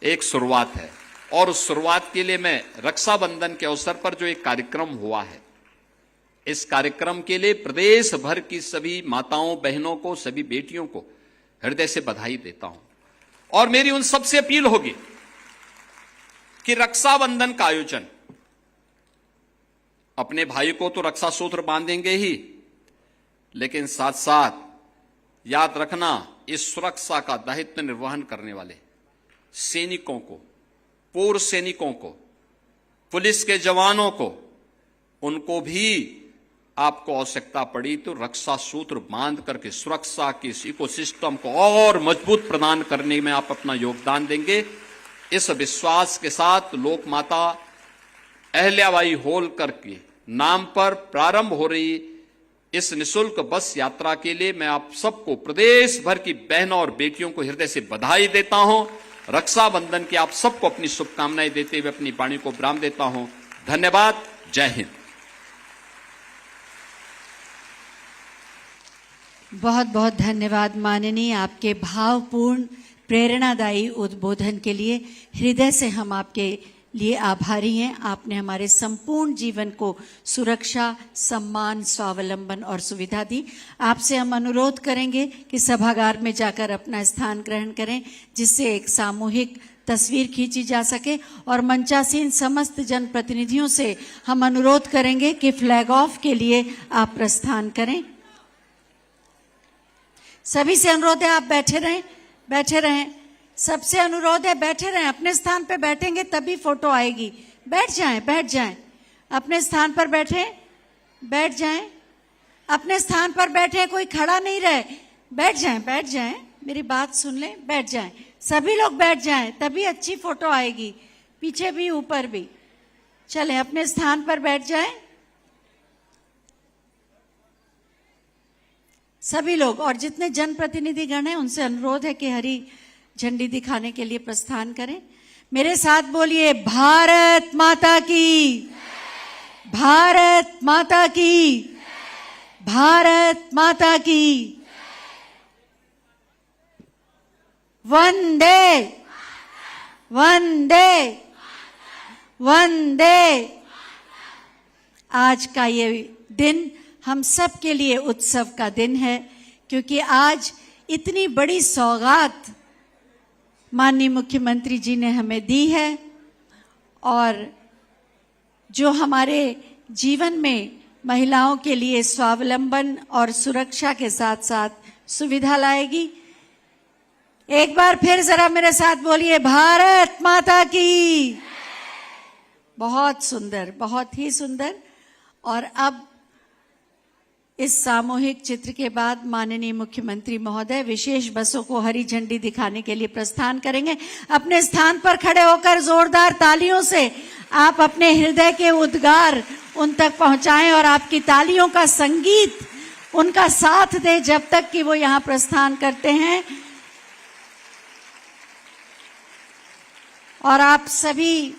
एक शुरुआत है। और उस शुरुआत के लिए मैं रक्षाबंधन के अवसर पर जो एक कार्यक्रम हुआ है, इस कार्यक्रम के लिए प्रदेश भर की सभी माताओं, बहनों को, सभी बेटियों को हृदय से बधाई देता हूं। और मेरी उन सबसे अपील होगी कि रक्षाबंधन का आयोजन, अपने भाई को तो रक्षा सूत्र बांधेंगे ही, लेकिन साथ साथ याद रखना, इस सुरक्षा का दायित्व निर्वहन करने वाले सैनिकों को, पूर्व सैनिकों को, पुलिस के जवानों को, उनको भी आपको आवश्यकता पड़ी तो रक्षा सूत्र बांध करके सुरक्षा के इस इकोसिस्टम को और मजबूत प्रदान करने में आप अपना योगदान देंगे। इस विश्वास के साथ लोक माता अहिल्याबाई होलकर के नाम पर प्रारंभ हो रही इस निशुल्क बस यात्रा के लिए मैं आप सबको प्रदेश भर की बहनों और बेटियों को हृदय से बधाई देता हूं। रक्षाबंधन की आप सबको अपनी शुभकामनाएं देते हुए अपनी वाणी को विराम देता हूं। धन्यवाद। जय हिंद। बहुत बहुत धन्यवाद माननीय, आपके भावपूर्ण प्रेरणादायी उद्बोधन के लिए हृदय से हम आपके लिए आभारी हैं। आपने हमारे संपूर्ण जीवन को सुरक्षा, सम्मान, स्वावलंबन और सुविधा दी। आपसे हम अनुरोध करेंगे कि सभागार में जाकर अपना स्थान ग्रहण करें, जिससे एक सामूहिक तस्वीर खींची जा सके। और मंचासीन समस्त जनप्रतिनिधियों से हम अनुरोध करेंगे कि फ्लैग ऑफ के लिए आप प्रस्थान करें। सभी से अनुरोध है आप बैठे रहें, बैठे रहें। सबसे अनुरोध है बैठे रहें, अपने स्थान पर बैठेंगे तभी फोटो आएगी। बैठ जाएं, बैठ जाएं, अपने स्थान पर बैठें, बैठ जाएं, अपने स्थान पर बैठें, कोई खड़ा नहीं रहे। बैठ जाएं, बैठ जाएं, मेरी बात सुन लें, बैठ जाएं, सभी लोग बैठ जाएं, तभी अच्छी फोटो आएगी, पीछे भी ऊपर भी। चलें, अपने स्थान पर बैठ जाएं सभी लोग। और जितने जनप्रतिनिधिगण हैं उनसे अनुरोध है कि हरी झंडी दिखाने के लिए प्रस्थान करें। मेरे साथ बोलिए, भारत माता की, भारत माता की, भारत माता की। वंदे वंदे वंदे। आज का ये दिन हम सब के लिए उत्सव का दिन है, क्योंकि आज इतनी बड़ी सौगात माननीय मुख्यमंत्री जी ने हमें दी है, और जो हमारे जीवन में महिलाओं के लिए स्वावलंबन और सुरक्षा के साथ साथ सुविधा लाएगी। एक बार फिर जरा मेरे साथ बोलिए, भारत माता की। बहुत सुंदर, बहुत ही सुंदर। और अब इस सामूहिक चित्र के बाद माननीय मुख्यमंत्री महोदय विशेष बसों को हरी झंडी दिखाने के लिए प्रस्थान करेंगे। अपने स्थान पर खड़े होकर जोरदार तालियों से आप अपने हृदय के उद्गार उन तक पहुंचाएं, और आपकी तालियों का संगीत उनका साथ दे जब तक कि वो यहां प्रस्थान करते हैं। और आप सभी